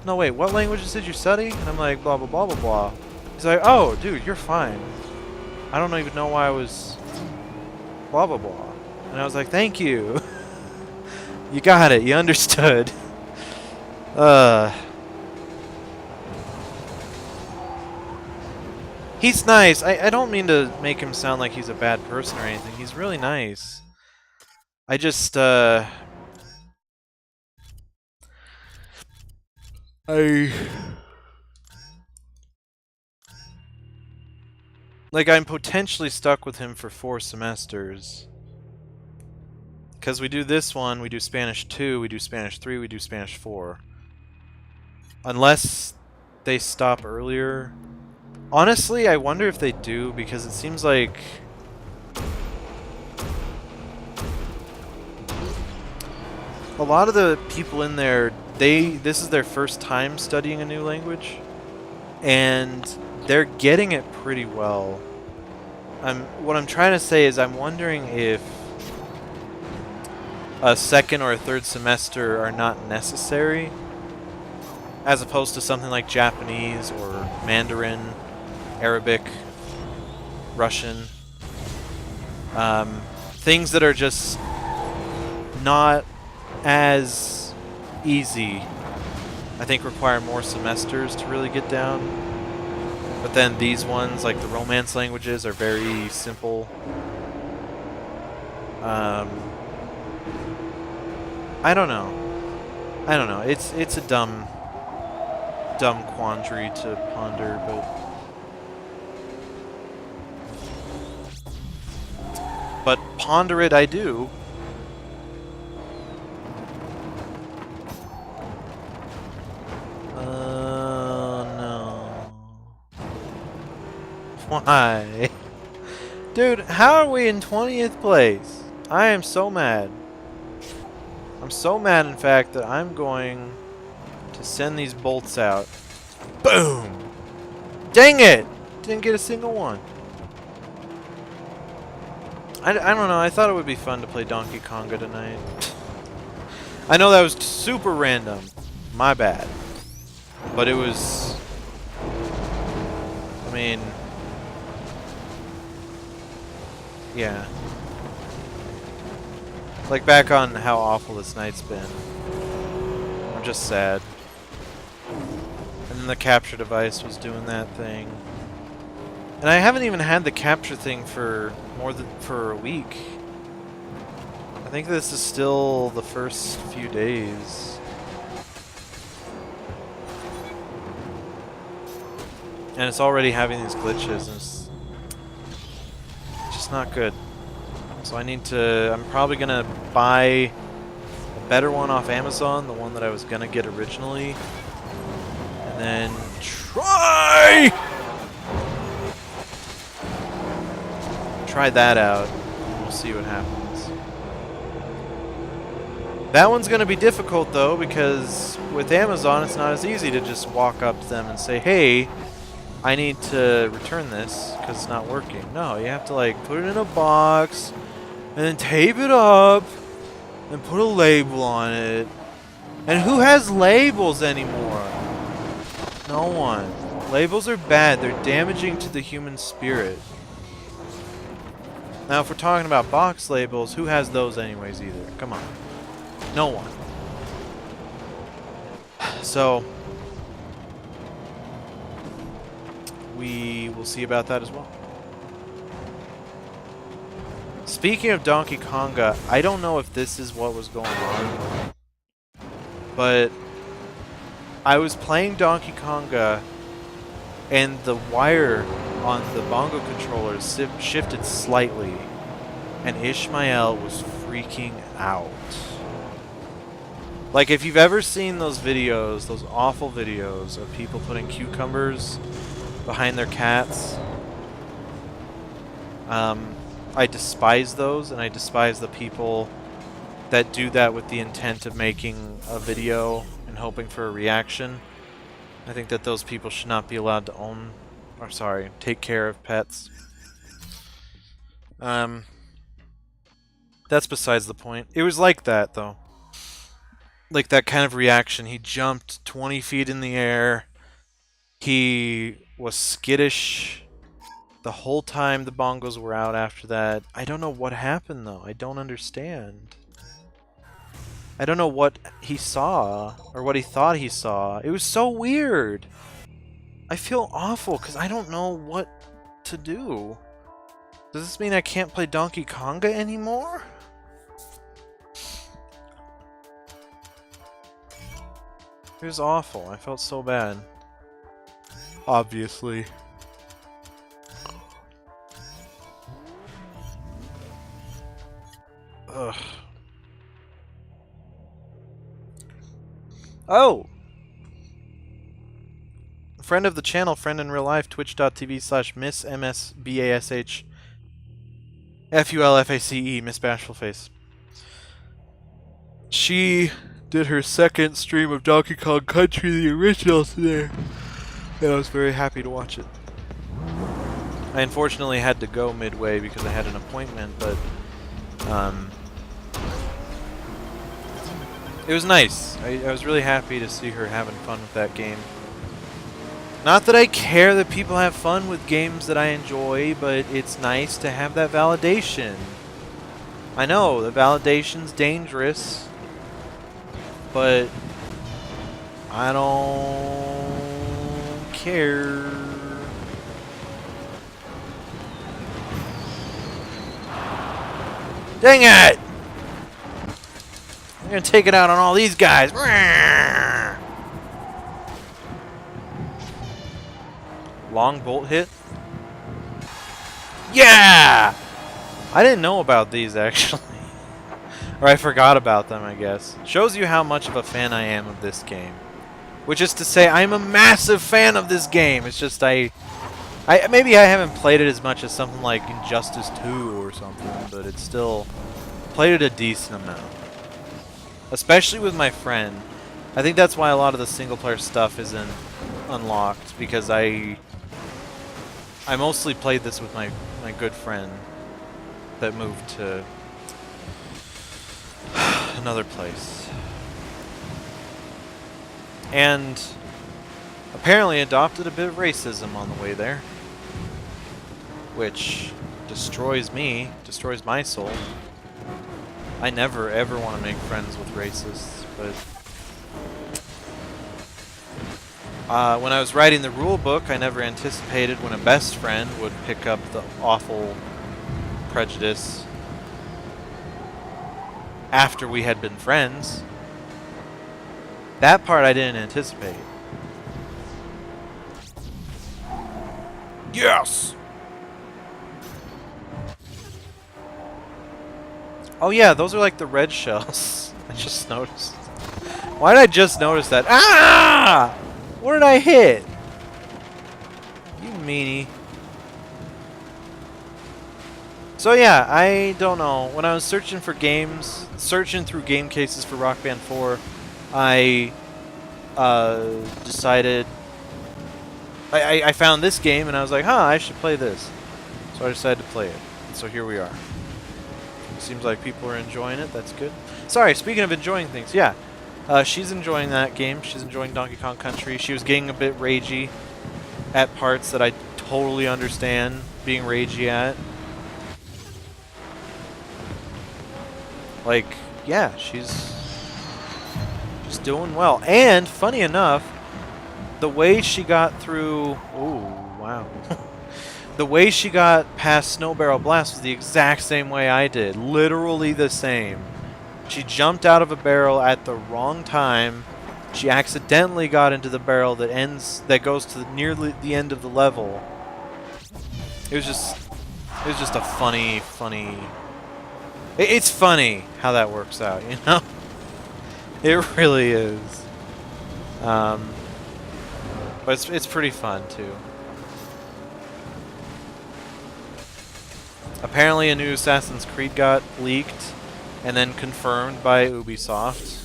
no wait, what languages did you study? And I'm like, blah blah blah blah blah. He's like, oh dude, you're fine. I don't even know why I was blah blah blah. And I was like, thank you. You got it, you understood. He's nice. I don't mean to make him sound like he's a bad person or anything. He's really nice. I just, like, I'm potentially stuck with him for 4 semesters. Because we do this one, we do Spanish 2, we do Spanish 3, we do Spanish 4. Unless they stop earlier. Honestly, I wonder if they do, because it seems like a lot of the people in there, this is their first time studying a new language, and they're getting it pretty well. What I'm trying to say is I'm wondering if a second or a third semester are not necessary, as opposed to something like Japanese or Mandarin, Arabic, Russian. Things that are just not as easy, I think, require more semesters to really get down. But then these ones, like the Romance languages, are very simple. I don't know. It's a dumb quandary to ponder, but ponder it I do. No. Why? Dude, how are we in 20th place? I am so mad. I'm so mad, in fact, that I'm going to send these bolts out. Boom! Dang it! Didn't get a single one. I don't know, I thought it would be fun to play Donkey Konga tonight. I know that was super random. My bad. But it was... I mean... yeah. Like, back on how awful this night's been. I'm just sad. And then the capture device was doing that thing. And I haven't even had the capture thing for for a week. I think this is still the first few days. And it's already having these glitches, and it's just not good. So I need to... I'm probably gonna buy a better one off Amazon, the one that I was gonna get originally. And then try that out. We'll see what happens. That one's gonna be difficult though, because with Amazon it's not as easy to just walk up to them and say, hey, I need to return this because it's not working. No, you have to like put it in a box and then tape it up and put a label on it. And who has labels anymore? No one. Labels are bad. They're damaging to the human spirit. Now, if we're talking about box labels, who has those anyways either? Come on. No one. So, we will see about that as well. Speaking of Donkey Konga, I don't know if this is what was going on, but I was playing Donkey Konga and the wire on the bongo controller shifted slightly, and Ishmael was freaking out. Like, if you've ever seen those videos, those awful videos of people putting cucumbers behind their cats, I despise those, and I despise the people that do that with the intent of making a video and hoping for a reaction. I think that those people should not be allowed to own, or sorry, take care of pets. That's besides the point. It was like that, though. like that kind of reaction. He jumped 20 feet in the air. He was skittish the whole time the bongos were out after that. I don't know what happened, though. I don't understand. I don't know what he saw, or what he thought he saw. It was so weird. I feel awful, because I don't know what to do. Does this mean I can't play Donkey Konga anymore? It was awful. I felt so bad. Obviously. Ugh. Oh! Friend of the channel, friend in real life, twitch.tv/MissMSBASHFULFACE, Miss Bashfulface. She did her second stream of Donkey Kong Country, the original, today. And I was very happy to watch it. I unfortunately had to go midway because I had an appointment, but it was nice. I was really happy to see her having fun with that game. Not that I care that people have fun with games that I enjoy, but it's nice to have that validation. I know, the validation's dangerous, but I don't care. Dang it! I'm gonna take it out on all these guys. Long bolt hit. Yeah! I didn't know about these, actually. Or I forgot about them, I guess. Shows you how much of a fan I am of this game. Which is to say, I'm a massive fan of this game. It's just maybe I haven't played it as much as something like Injustice 2 or something, but it's still played it a decent amount. Especially with my friend. I think that's why a lot of the single player stuff isn't unlocked, because I mostly played this with my good friend that moved to another place. And apparently adopted a bit of racism on the way there. Which destroys me, destroys my soul. I never ever want to make friends with racists, but when I was writing the rule book, I never anticipated when a best friend would pick up the awful prejudice after we had been friends. That part I didn't anticipate. Yes! Oh yeah, those are like the red shells. I just noticed. Why did I just notice that? Ah! What did I hit? You meanie. So yeah, I don't know. When I was searching for games, searching through game cases for Rock Band 4, I decided... I found this game and I was like, huh, I should play this. So I decided to play it. And so here we are. Seems like people are enjoying it. That's good. Sorry, speaking of enjoying things, yeah. She's enjoying that game. She's enjoying Donkey Kong Country. She was getting a bit ragey at parts that I totally understand being ragey at. Like, yeah, she's doing well. And, funny enough, the way she got through... Ooh, wow. The way she got past Snow Barrel Blast was the exact same way I did. Literally the same. She jumped out of a barrel at the wrong time. She accidentally got into the barrel that goes to nearly the end of the level. It was just a funny. It's funny how that works out, you know? It really is. But it's pretty fun too. Apparently a new Assassin's Creed got leaked and then confirmed by Ubisoft.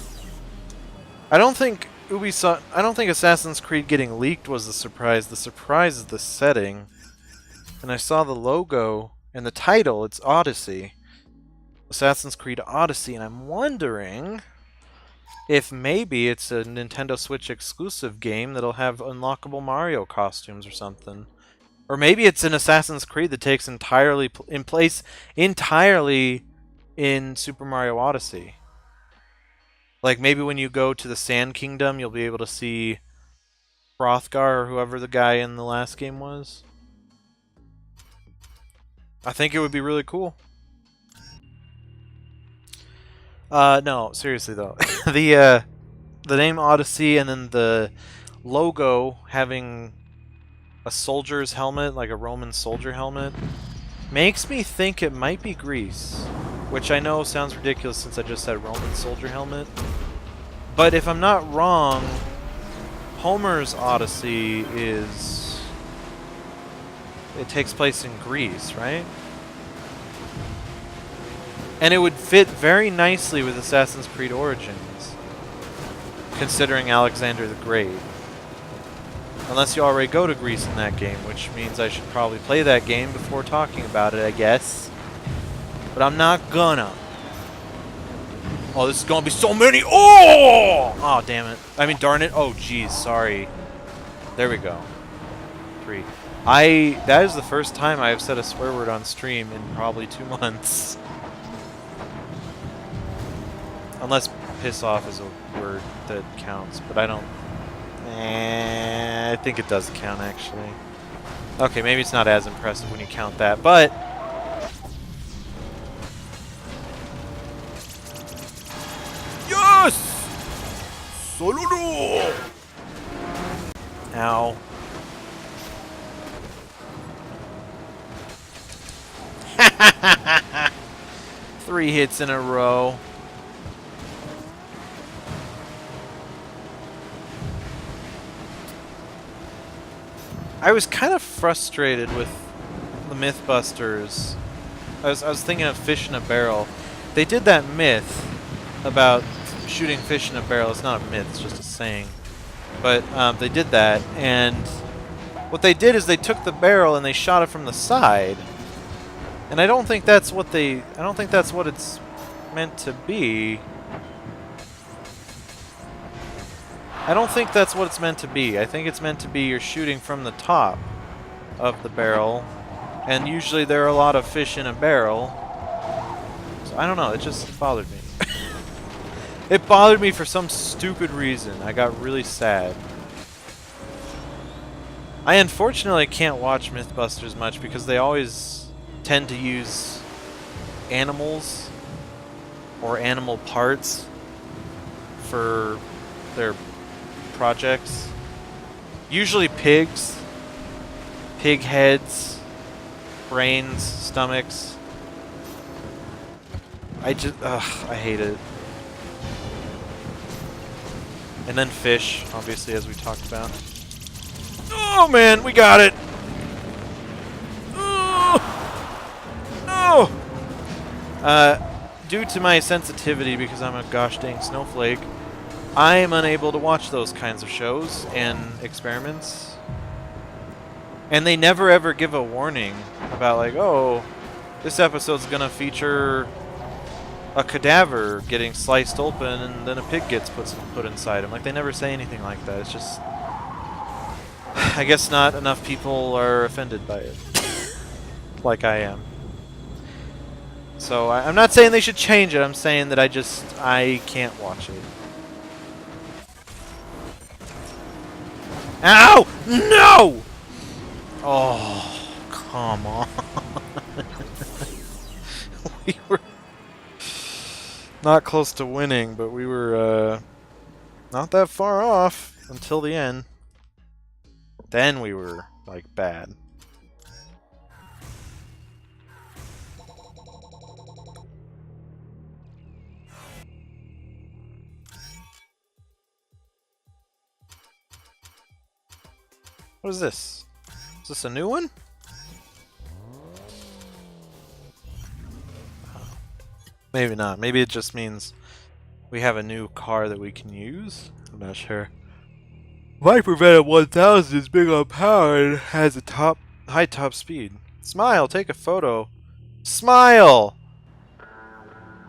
I don't think Assassin's Creed getting leaked was the surprise. The surprise is the setting. And I saw the logo and the title, it's Odyssey. Assassin's Creed Odyssey, and I'm wondering if maybe it's a Nintendo Switch exclusive game that'll have unlockable Mario costumes or something. Or maybe it's an Assassin's Creed that takes entirely in Super Mario Odyssey. Like maybe when you go to the Sand Kingdom, you'll be able to see Hrothgar or whoever the guy in the last game was. I think it would be really cool. No, seriously though. The name Odyssey and then the logo having a soldier's helmet, like a Roman soldier helmet, makes me think it might be Greece. Which I know sounds ridiculous since I just said Roman soldier helmet. But if I'm not wrong, Homer's Odyssey it takes place in Greece, right? And it would fit very nicely with Assassin's Creed Origins, considering Alexander the Great. Unless you already go to Greece in that game, which means I should probably play that game before talking about it, I guess. But I'm not gonna. Oh, this is gonna be so many. Oh! Oh, damn it. I mean, darn it. Oh, jeez. Sorry. There we go. 3. That is the first time I have said a swear word on stream in probably 2 months. Unless piss off is a word that counts, but I don't. I think it does count, actually. Okay, maybe it's not as impressive when you count that, but... Yes! Solo! Ow. Three hits in a row. I was kind of frustrated with the Mythbusters. I was thinking of Fish in a Barrel. They did that myth about shooting fish in a barrel. It's not a myth, it's just a saying. But they did that, and what they did is they took the barrel and they shot it from the side. And I don't think that's what it's meant to be. I don't think that's what it's meant to be. I think it's meant to be you're shooting from the top of the barrel, and usually there are a lot of fish in a barrel. So I don't know, it just bothered me. It bothered me for some stupid reason. I got really sad. I unfortunately can't watch Mythbusters much because they always tend to use animals or animal parts for their projects. Usually pigs, pig heads, brains, stomachs. I hate it. And then fish, obviously, as we talked about. Oh man, we got it! Oh! Due to my sensitivity, because I'm a gosh dang snowflake, I am unable to watch those kinds of shows and experiments. And they never ever give a warning about like, oh, this episode's gonna feature a cadaver getting sliced open and then a pig gets put inside him. Like, they never say anything like that. It's just... I guess not enough people are offended by it. Like I am. So, I'm not saying they should change it. I'm saying that I can't watch it. Ow! No! Oh, come on. We were not close to winning, but we were not that far off until the end. Then we were, like, bad. What is this? Is this a new one? Maybe not. Maybe it just means we have a new car that we can use. I'm not sure. Viper Venom 1000 is big on power and has a high top speed. Smile, take a photo. Smile!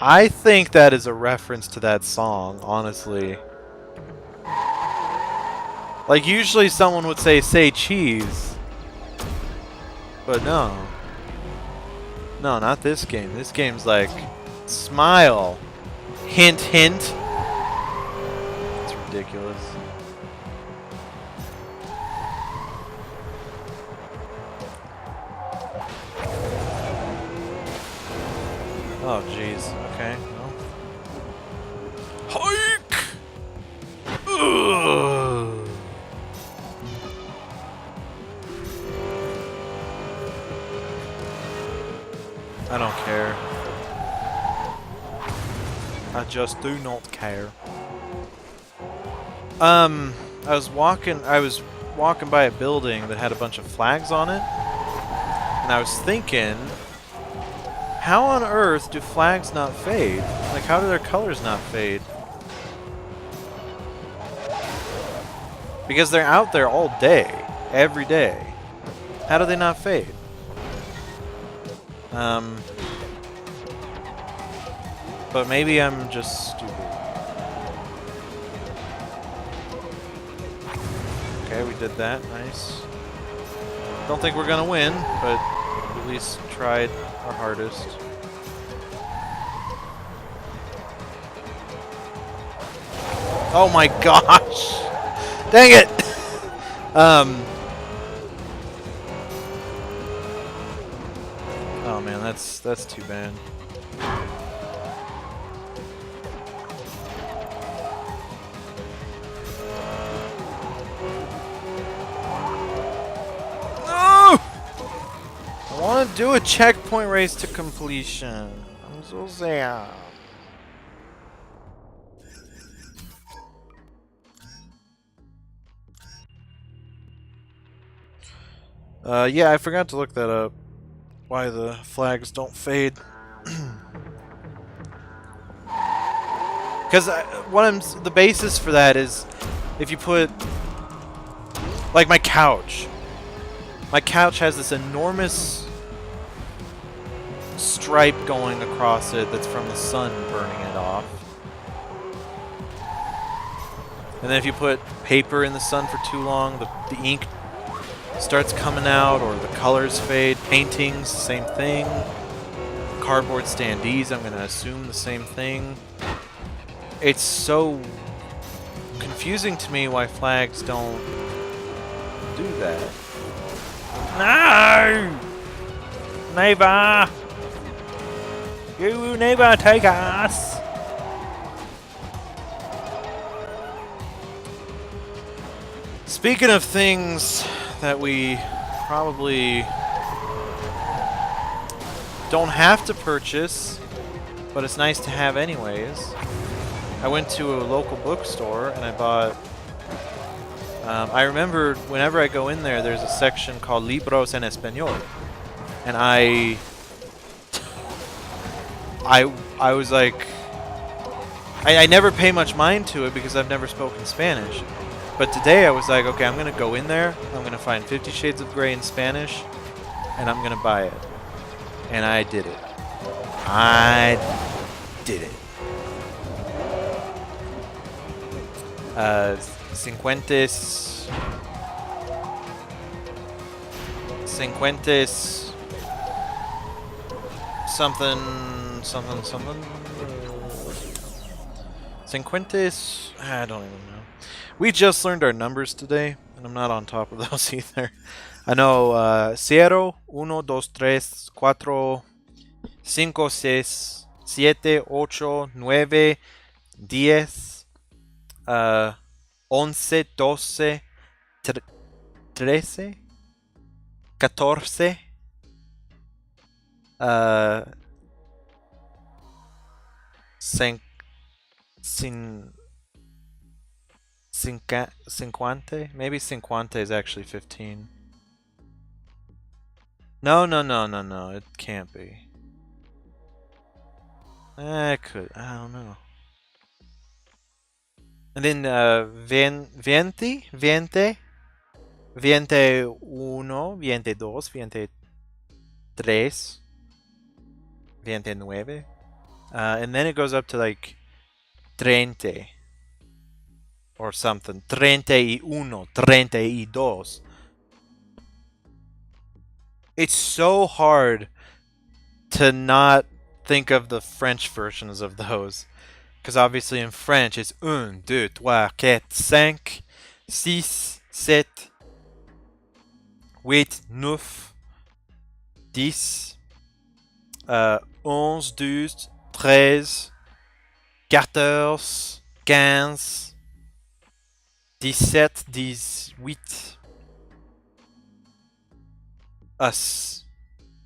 I think that is a reference to that song, honestly. Like, usually someone would say cheese. But no. No, not this game. This game's like, smile. Hint, hint. It's ridiculous. Oh, jeez. Okay, well. Hike! Ugh. I don't care. I just do not care. I was walking by a building that had a bunch of flags on it, and I was thinking, how on earth do flags not fade? Like, how do their colors not fade? Because they're out there all day, every day. How do they not fade? But maybe I'm just stupid. Okay, we did that. Nice. Don't think we're gonna win, but at least tried our hardest. Oh my gosh! Dang it! Oh man, that's too bad. No! I want to do a checkpoint race to completion. I'm so sad. Yeah, I forgot to look that up. Why the flags don't fade. Because the basis for that is if you put, like, my couch. My couch has this enormous stripe going across it that's from the sun burning it off. And then if you put paper in the sun for too long, the ink starts coming out, or the colors fade. Paintings, same thing. Cardboard standees, I'm gonna assume the same thing. It's so confusing to me why flags don't do that. No! Never! You will never take us! Speaking of things that we probably don't have to purchase, but it's nice to have anyways. I went to a local bookstore and I bought... I remember whenever I go in there, there's a section called Libros en Español. And I was like... I never pay much mind to it because I've never spoken Spanish. But today I was like, okay, I'm going to go in there, I'm going to find 50 Shades of Grey in Spanish, and I'm going to buy it. And I did it. I did it. Cincuentes something Cincuentes, I don't even know. We just learned our numbers today, and I'm not on top of those either. I know 0, 1, 2, 3, 4, 5, 6, 7, 8, 9, 10, 11, 12, 13, 14, 50, maybe 50 is actually 15. No, it can't be. It could, I don't know. And then 20, 20, 21, 22, 23, 29. And then it goes up to like 30 or something. 31, 32. It's so hard to not think of the French versions of those. Because obviously in French it's 1, 2, 3, 4, 5, 6, 7, 8, 9, 10, 11, 12, 13, 14, 15, 17, 18.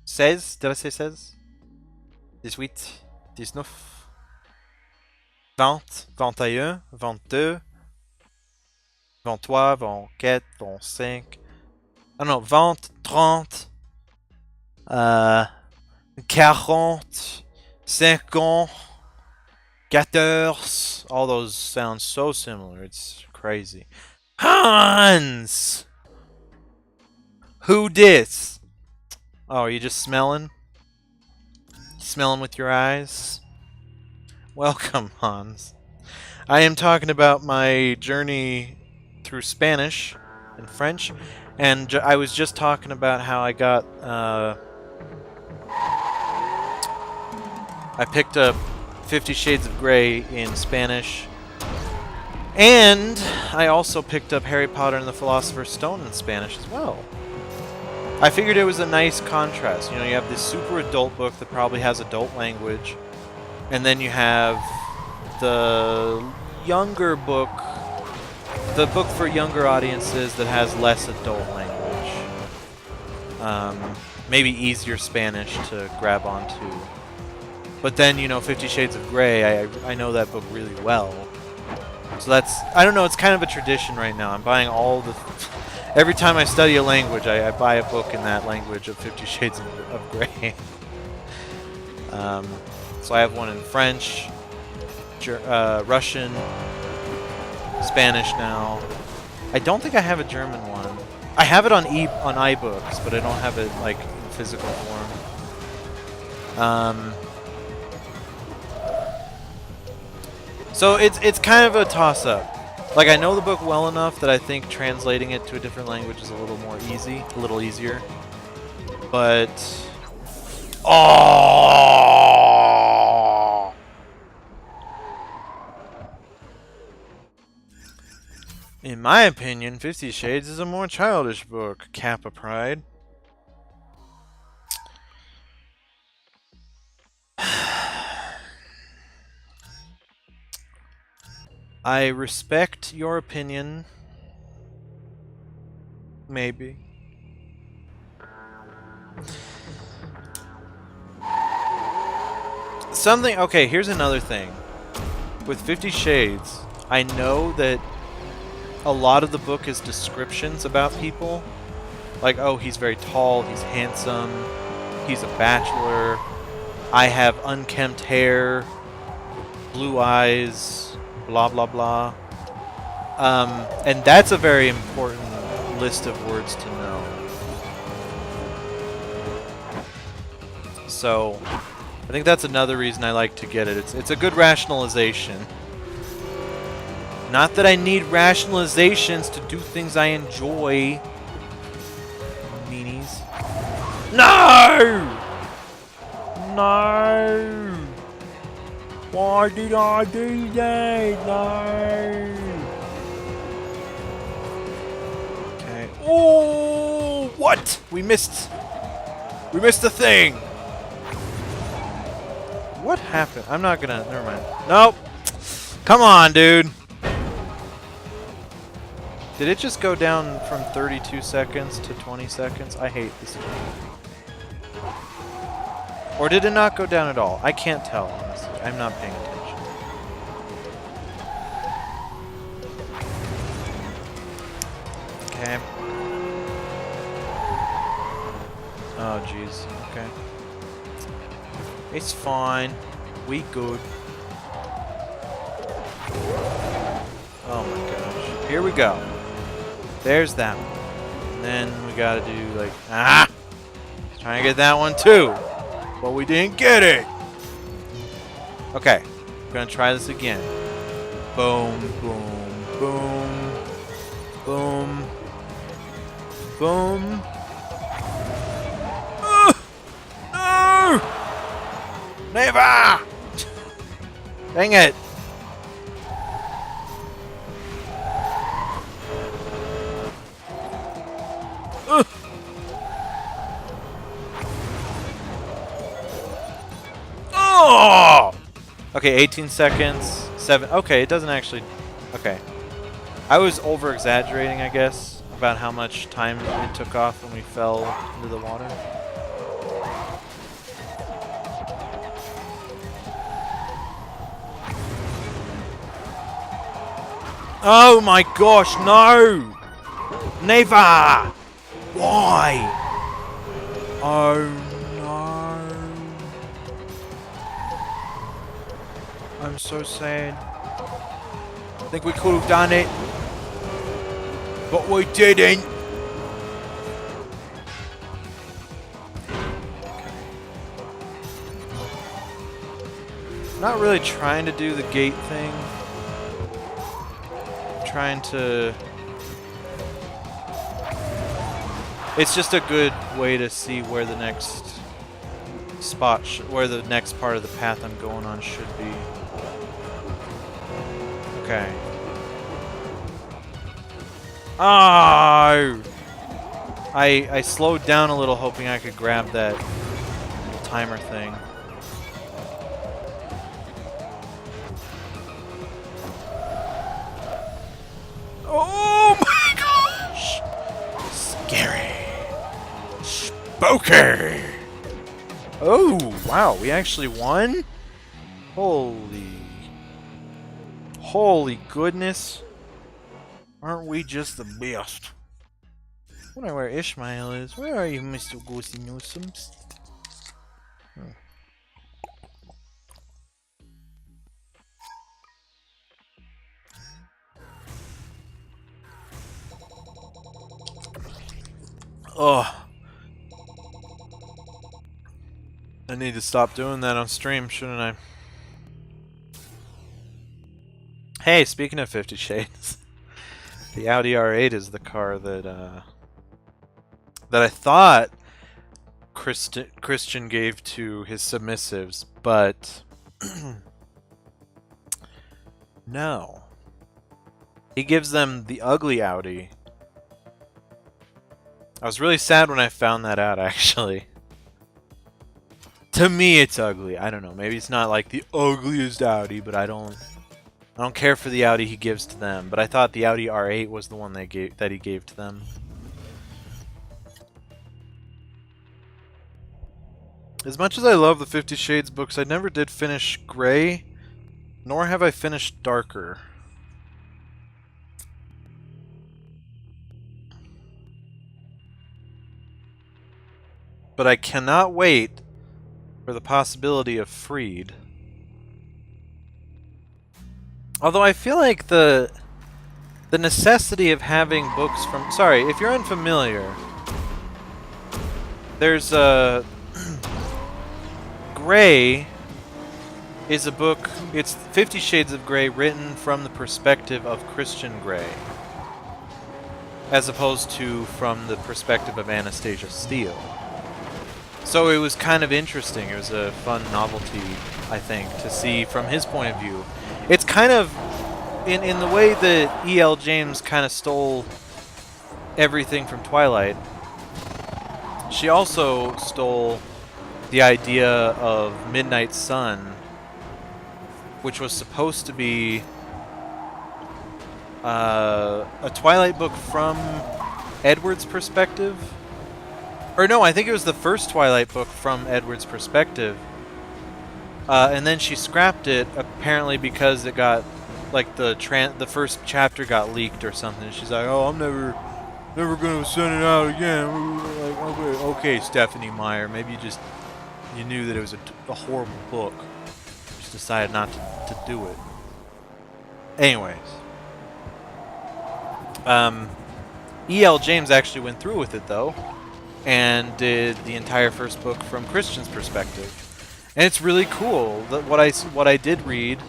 16? Did I say 16? 18, 19, 20, 21, 22, 23, 24, 25. Ah non, 20, 30, 40, 50, 14. All those sound so similar. It's crazy. Hans! Who dis? Oh, are you just smelling? Smelling with your eyes? Welcome, Hans. I am talking about my journey through Spanish and French, and I was just talking about how I got, I picked up 50 Shades of Grey in Spanish, and I also picked up Harry Potter and the Philosopher's Stone in Spanish as well. I figured it was a nice contrast. You know, you have this super adult book that probably has adult language, and then you have the younger book, the book for younger audiences that has less adult language. Maybe easier Spanish to grab onto. But then, you know, 50 Shades of Grey, I know that book really well. So that's, I don't know, it's kind of a tradition right now. I'm buying all the... Every time I study a language, I buy a book in that language of 50 Shades of Grey. So I have one in French, Russian, Spanish now. I don't think I have a German one. I have it on iBooks, but I don't have it like in physical form. So it's kind of a toss-up. Like, I know the book well enough that I think translating it to a different language is a little more easy, a little easier. But oh! In my opinion, 50 Shades is a more childish book, Kappa Pride. I respect your opinion. Maybe. Something... Okay, here's another thing. With 50 Shades, I know that a lot of the book is descriptions about people. Like, oh, he's very tall, he's handsome, he's a bachelor, I have unkempt hair, blue eyes... blah blah blah. And that's a very important list of words to know. So I think that's another reason I like to get it. It's a good rationalization. Not that I need rationalizations to do things I enjoy. Meanies. No! No! Why did I do that? No! Okay. Oh! What? We missed the thing! What happened? I'm not gonna... Never mind. Nope! Come on, dude! Did it just go down from 32 seconds to 20 seconds? I hate this game. Or did it not go down at all? I can't tell, honestly. I'm not paying attention. Okay. Oh, jeez. Okay. It's fine. We good. Oh my gosh. Here we go. There's that one. And then we gotta do like... Ah! Trying to get that one too. But we didn't get it. Okay, we're gonna try this again. Boom, boom, boom, boom, boom. No! Never! Dang it! Oh! Okay, 18 seconds. 7. Okay, it doesn't actually. Okay. I was over exaggerating, I guess, about how much time it took off when we fell into the water. Oh my gosh, no! Never! Why? Oh no. I'm so sad. I think we could have done it, but we didn't. Not really trying to do the gate thing. Trying to... It's just a good way to see where the next spot, where the next part of the path I'm going on should be. Okay. Oh! I slowed down a little hoping I could grab that timer thing. Oh my gosh! Scary. Spooky! Oh, wow, we actually won? Holy goodness. Aren't we just the best? I wonder where Ishmael is. Where are you, Mr. Goosey Newsomes? Oh. I need to stop doing that on stream, shouldn't I? Hey, speaking of 50 Shades, the Audi R8 is the car that I thought Christian gave to his submissives, but no. He gives them the ugly Audi. I was really sad when I found that out, actually. To me, it's ugly. I don't know. Maybe it's not like the ugliest Audi, but I don't care for the Audi he gives to them. But I thought the Audi R8 was the one that he gave to them. As much as I love the 50 Shades books, I never did finish Grey, nor have I finished Darker. But I cannot wait for the possibility of Freed. Although I feel like the necessity of having books from... Sorry, if you're unfamiliar, there's a... Grey is a book... It's 50 Shades of Grey written from the perspective of Christian Grey, as opposed to from the perspective of Anastasia Steele. So it was kind of interesting. It was a fun novelty, I think, to see from his point of view. It's kind of, in the way that E.L. James kind of stole everything from Twilight, she also stole the idea of Midnight Sun, which was supposed to be a Twilight book from Edward's perspective. Or no, I think it was the first Twilight book from Edward's perspective. And then she scrapped it, apparently because it got, like, the first chapter got leaked or something. She's like, oh, I'm never gonna send it out again. Like, okay, Stephanie Meyer, maybe you knew that it was a horrible book. You just decided not to do it. Anyways. E.L. James actually went through with it, though, and did the entire first book from Christian's perspective. And it's really cool. What I did read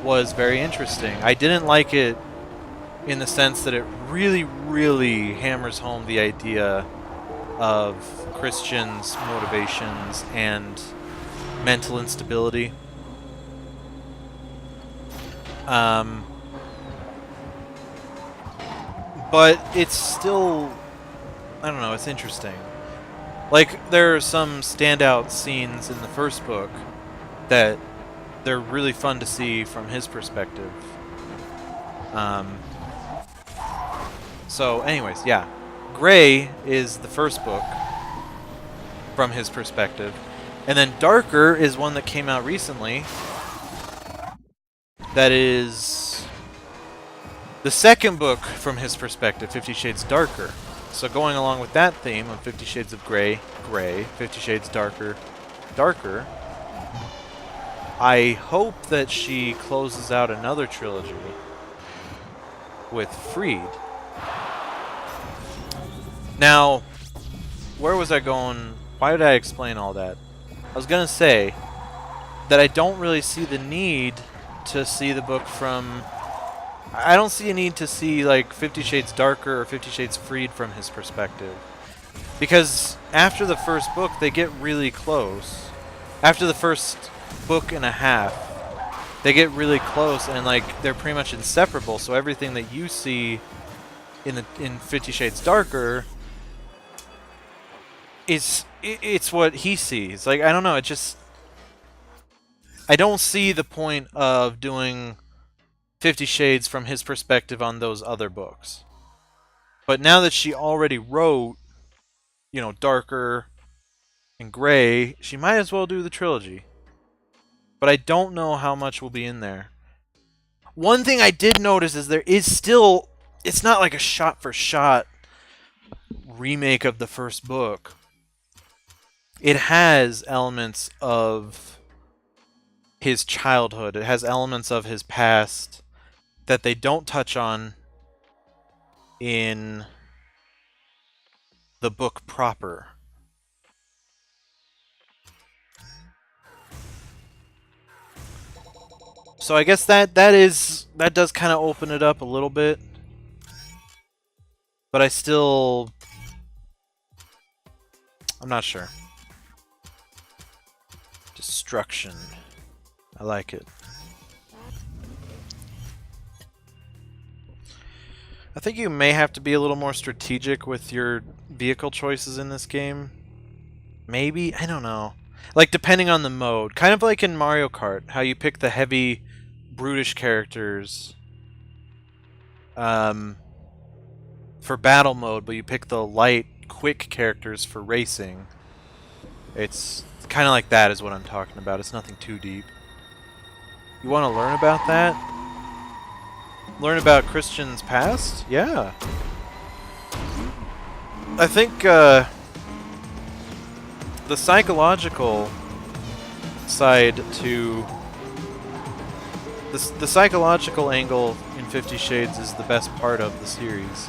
was very interesting. I didn't like it in the sense that it really, really hammers home the idea of Christians' motivations and mental instability. But it's still, I don't know, it's interesting. Like, there are some standout scenes in the first book that they're really fun to see from his perspective. So, anyways, yeah. Gray is the first book from his perspective. And then Darker is one that came out recently. That is the second book from his perspective, 50 Shades Darker. So going along with that theme of 50 Shades of Gray, 50 Shades Darker, Darker, I hope that she closes out another trilogy with Freed. Now, where was I going? Why did I explain all that? I was going to say that I don't really see the need to see the book from... I don't see a need to see, like, 50 Shades Darker or 50 Shades Freed from his perspective. Because after the first book, they get really close. After the first book and a half, they get really close, and, like, they're pretty much inseparable. So everything that you see in 50 Shades Darker... It's what he sees. Like, I don't know, it just... I don't see the point of doing 50 Shades from his perspective on those other books. But now that she already wrote, you know, Darker and Gray, she might as well do the trilogy. But I don't know how much will be in there. One thing I did notice is there is still... It's not like a shot-for-shot remake of the first book. It has elements of his childhood. It has elements of his past that they don't touch on in the book proper. So I guess that does kind of open it up a little bit. But I'm not sure. Destruction. I like it. I think you may have to be a little more strategic with your vehicle choices in this game. Maybe? I don't know. Like, depending on the mode. Kind of like in Mario Kart, how you pick the heavy, brutish characters for battle mode, but you pick the light, quick characters for racing. It's kind of like that is what I'm talking about. It's nothing too deep. You want to learn about that? Learn about Christian's past? Yeah. I think the psychological side to... The psychological angle in 50 Shades is the best part of the series.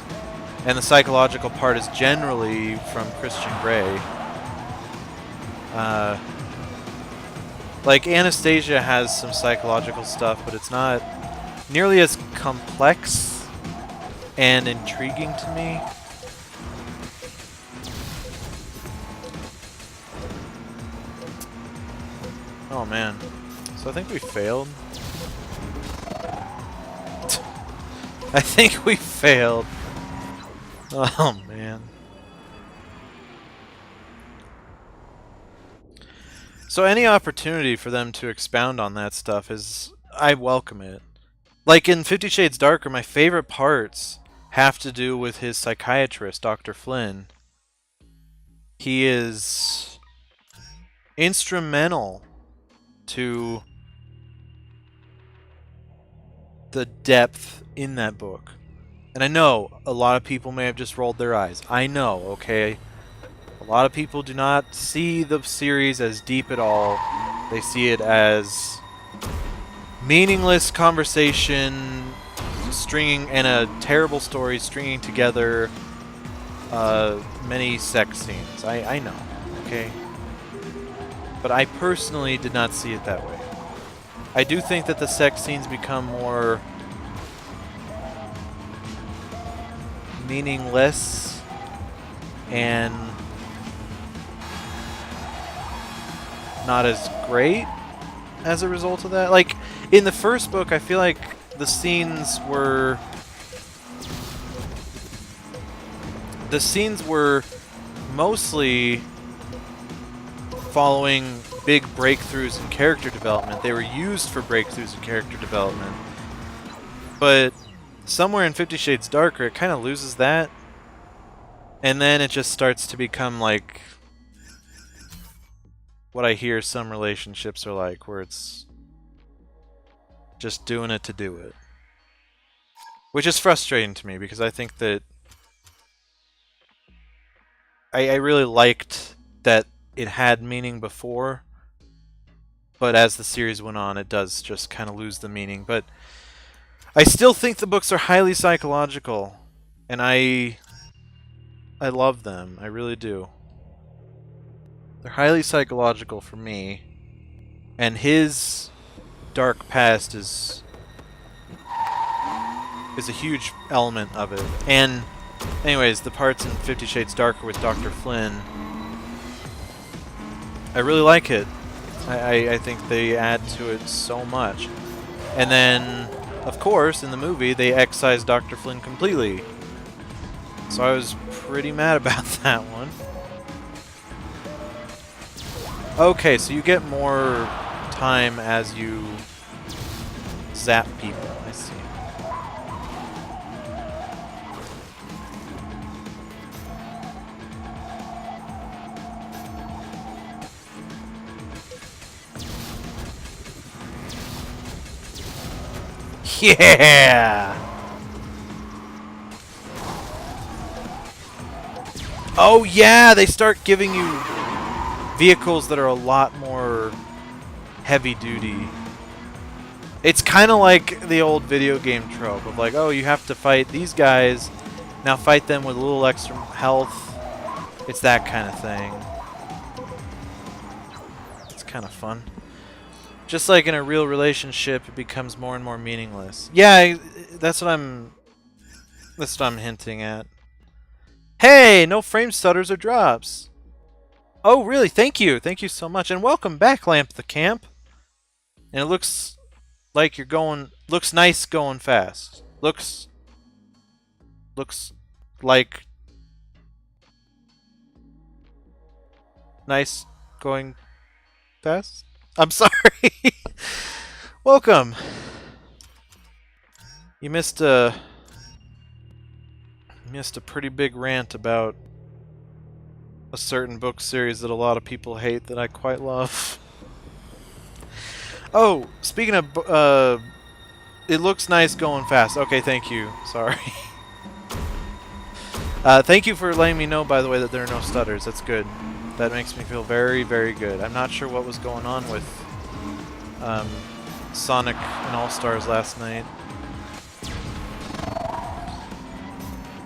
And the psychological part is generally from Christian Grey. Like, Anastasia has some psychological stuff, but it's not nearly as complex and intriguing to me. Oh man. So I think we failed. I think we failed. Oh man. So any opportunity for them to expound on that stuff is... I welcome it. Like in 50 Shades Darker, my favorite parts have to do with his psychiatrist, Dr. Flynn. He is instrumental to the depth in that book. And I know a lot of people may have just rolled their eyes. I know, okay? A lot of people do not see the series as deep at all. They see it as meaningless conversation, stringing, and a terrible story stringing together many sex scenes. I know, okay? but I personally did not see it that way. I do think that the sex scenes become more meaningless and not as great as a result of that. Like, in the first book, I feel like the scenes were mostly following big breakthroughs in character development. They were used for breakthroughs in character development. But somewhere in 50 Shades Darker, it kind of loses that. And then it just starts to become like what I hear some relationships are like, where it's just doing it to do it. Which is frustrating to me, because I think that I really liked that it had meaning before, but as the series went on, it does just kind of lose the meaning. But I still think the books are highly psychological, and I love them. I really do. They're highly psychological for me, and his dark past is a huge element of it. And anyways, the parts in 50 Shades Darker with Dr. Flynn, I really like it. I think they add to it so much. And then, of course, in the movie, they excise Dr. Flynn completely. So I was pretty mad about that one. Okay, so you get more time as you zap people, I see. Yeah! Oh yeah, they start giving you vehicles that are a lot more heavy duty. It's kind of like the old video game trope of like, oh, you have to fight these guys, now fight them with a little extra health. It's that kind of thing. It's kind of fun. Just like in a real relationship, it becomes more and more meaningless. Yeah, that's what I'm hinting at. Hey, no frame stutters or drops. Oh, really? Thank you. Thank you so much. And welcome back, Lamp the Camp. And it looks like you're going... Looks nice going fast. Looks like... Nice going fast? I'm sorry. Welcome. You missed a pretty big rant about a certain book series that a lot of people hate that I quite love. Oh, speaking of, it looks nice going fast. Okay, thank you. Sorry. Thank you for letting me know, by the way, that there are no stutters. That's good. That makes me feel very, very good. I'm not sure what was going on with Sonic and All-Stars last night.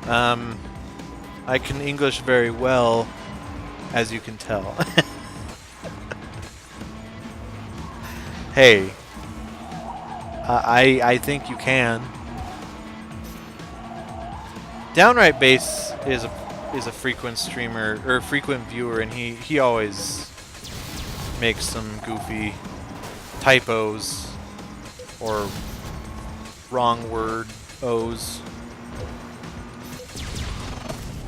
I can English very well, as you can tell. Hey, I think you can. Downright Bass is a frequent streamer or frequent viewer, and he always makes some goofy typos or wrong word O's.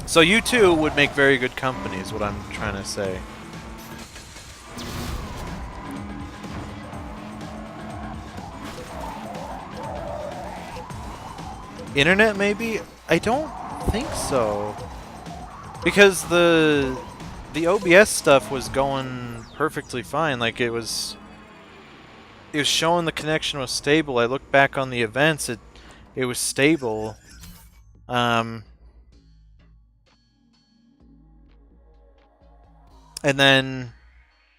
So you two would make very good company, is what I'm trying to say. Internet, maybe? I don't think so. Because the OBS stuff was going perfectly fine. Like, it was showing the connection was stable. I looked back on the events, it was stable. And then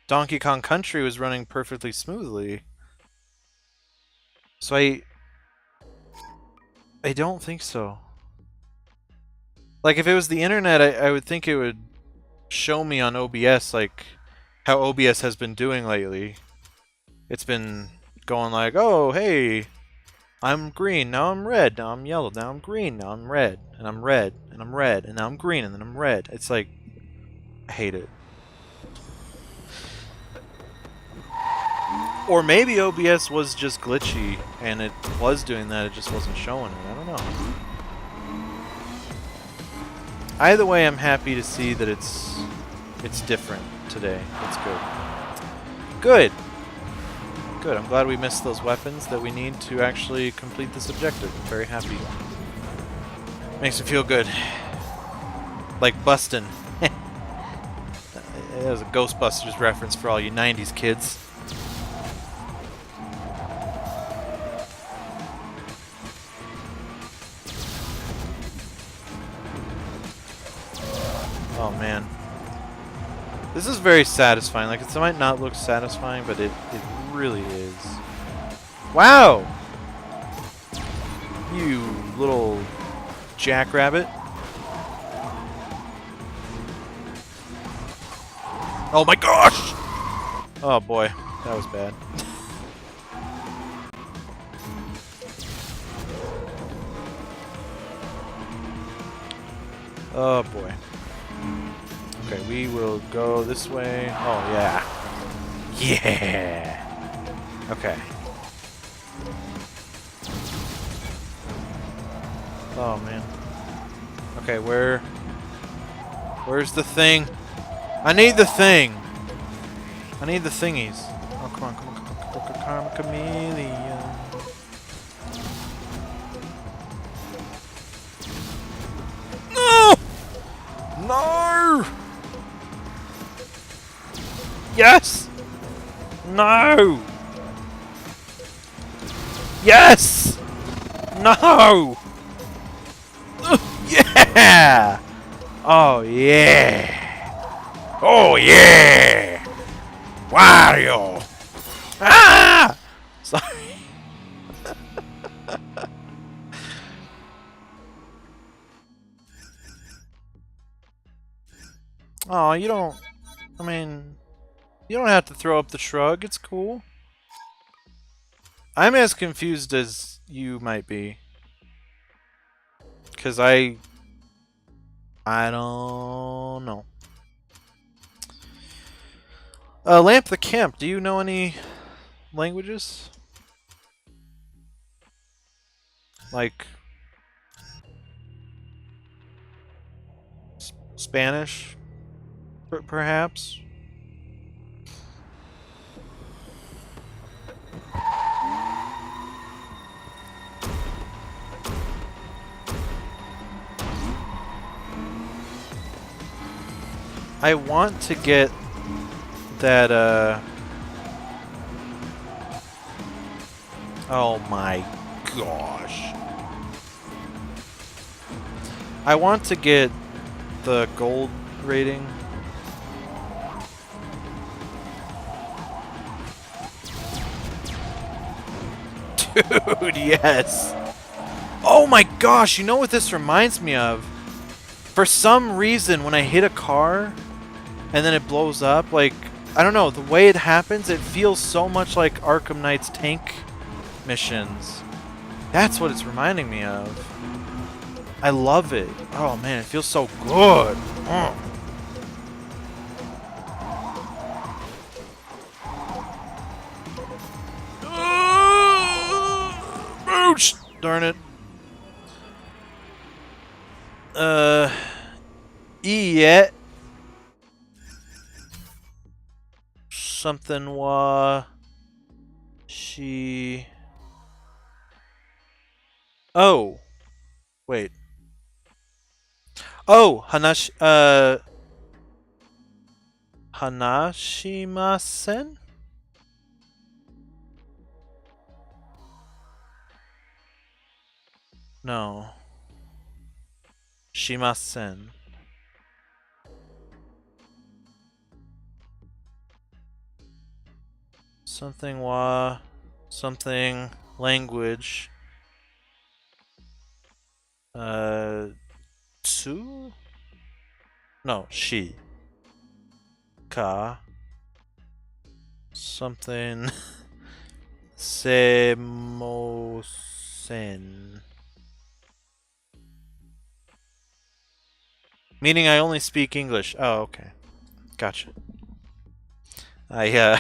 Donkey Kong Country was running perfectly smoothly. So I don't think so. Like, if it was the internet, I would think it would show me on OBS, like, how OBS has been doing lately. It's been going like, oh, hey, I'm green, now I'm red, now I'm yellow, now I'm green, now I'm red, and I'm red, and I'm red, and now I'm green, and then I'm red. It's like, I hate it. Or maybe OBS was just glitchy, and it was doing that, it just wasn't showing it. I don't know. Either way, I'm happy to see that it's different today. It's good. Good! Good, I'm glad we missed those weapons that we need to actually complete this objective. I'm very happy. Makes me feel good. Like bustin'. That was a Ghostbusters reference for all you 90s kids. Oh man. This is very satisfying. Like, it might not look satisfying, but it really is. Wow! You little jackrabbit. Oh my gosh! Oh boy, that was bad. Oh boy. Okay, we will go this way. Oh yeah. Yeah! Okay. Oh man. Okay, where's the thing? I need the thing! I need the thingies. Oh, come on, come on, come on, come on, Karma Chameleon. No! No! Yes! No! Yes! No! Yeah! Oh yeah! Oh yeah! Wario! Ah! Sorry. Oh, you don't... I mean... You don't have to throw up the shrug, it's cool. I'm as confused as you might be. Because I don't know. Lamp the Camp, do you know any languages? Like... Spanish? Perhaps? I want to get that, oh my gosh. I want to get the gold rating. Dude, yes! Oh my gosh, you know what this reminds me of? For some reason, when I hit a car, and then it blows up, like, I don't know, the way it happens, it feels so much like Arkham Knight's tank missions. That's what it's reminding me of. I love it. Oh man, it feels so good. Ouch! Darn it. Yeah. Something she... Oh. Wait. Oh, Hanashimasen? No. Shimasen. Something something language. Tsu? No, she. Ka. something semosen. Meaning I only speak English. Oh, okay. Gotcha. I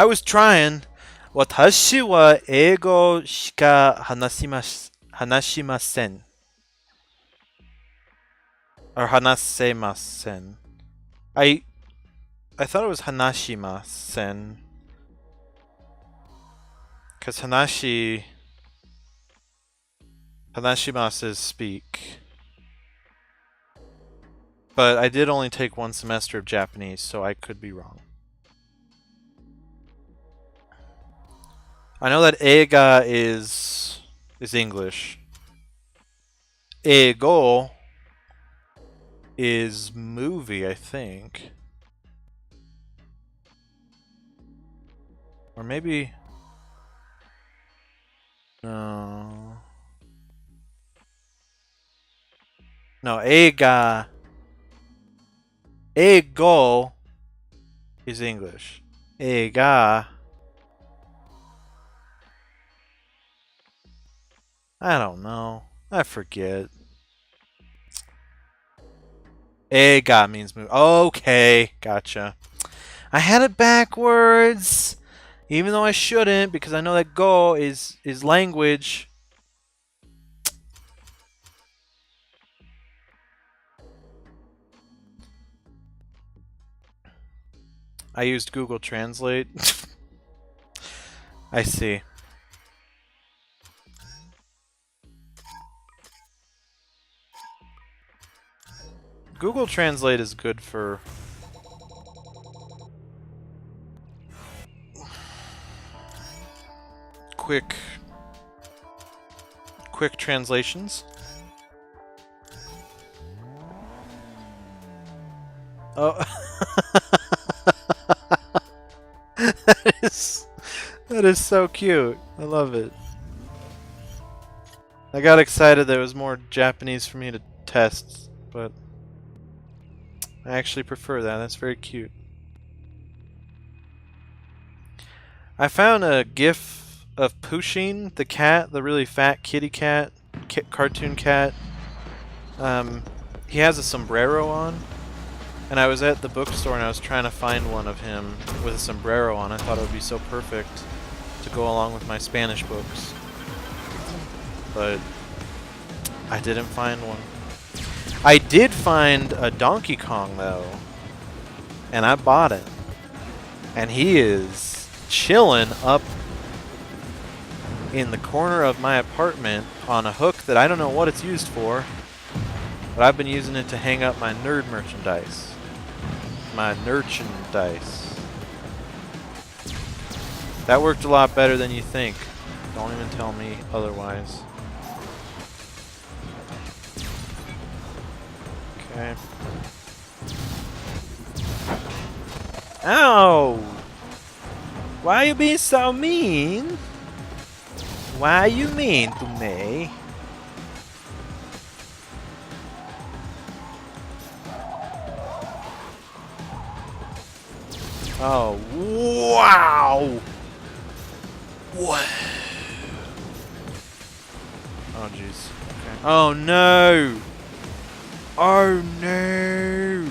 was trying. 私は英語しか話しません. Or 話せません. I thought it was hanashimasen. Because hanashimasu is speak. But I did only take one semester of Japanese, so I could be wrong. I know that eiga is English. Eigo is movie, I think. Or maybe... No. No, eiga... Eigo is English. Eiga... I don't know. I forget. Eiga means movie. Okay, gotcha. I had it backwards! Even though I shouldn't, because I know that go is language. I used Google Translate. I see. Google Translate is good for quick translations. Oh. That is so cute. I love it. I got excited there was more Japanese for me to test, but I actually prefer that. That's very cute. I found a GIF of Pusheen, the cat, the really fat kitty cat, cartoon cat. He has a sombrero on, and I was at the bookstore and I was trying to find one of him with a sombrero on. I thought it would be so perfect to go along with my Spanish books, but I didn't find one. I did find a Donkey Kong though, and I bought it, and he is chilling up in the corner of my apartment on a hook that I don't know what it's used for, but I've been using it to hang up my nerd merchandise. My merchandise. That worked a lot better than you think. Don't even tell me otherwise. Okay. Ow! Why are you being so mean? Why are you mean to me? Oh, wow! What? Oh, jeez. Okay. Oh, no! Oh, no!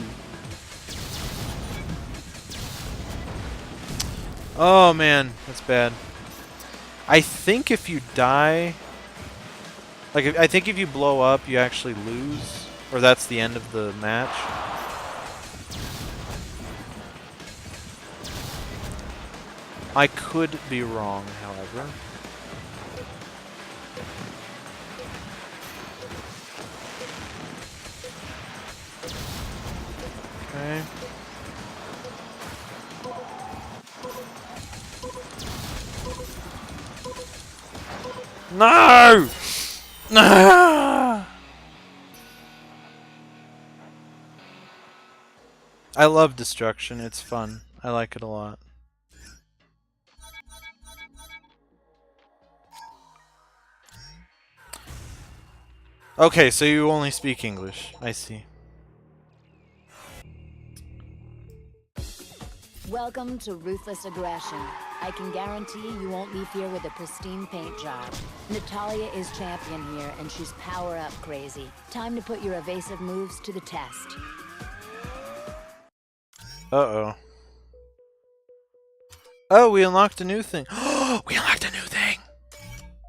Oh, man. That's bad. I think if you die... I think if you blow up, you actually lose. Or that's the end of the match. I could be wrong, however. Okay. No! No! I love destruction. It's fun. I like it a lot. Okay, so you only speak English. I see.
Welcome to Ruthless Aggression. I can guarantee you won't leave here with a pristine paint job. Natalia is champion here, and she's power-up crazy. Time to put your evasive moves to the test.
Uh-oh. Oh, we unlocked a new thing. Oh, we unlocked a new thing!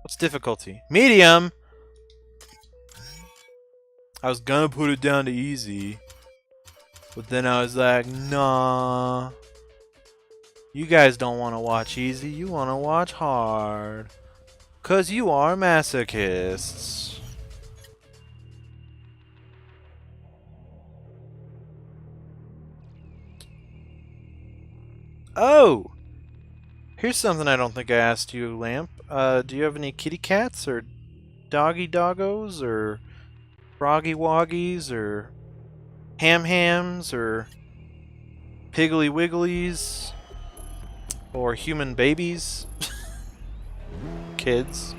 What's difficulty? Medium! I was gonna put it down to easy. But then I was like, nah. You guys don't want to watch easy, you want to watch hard. 'Cause you are masochists. Oh! Here's something I don't think I asked you, Lamp. Do you have any kitty cats, or doggy doggos, or froggy woggies, or ham hams, or piggly wigglies, or human babies? Kids.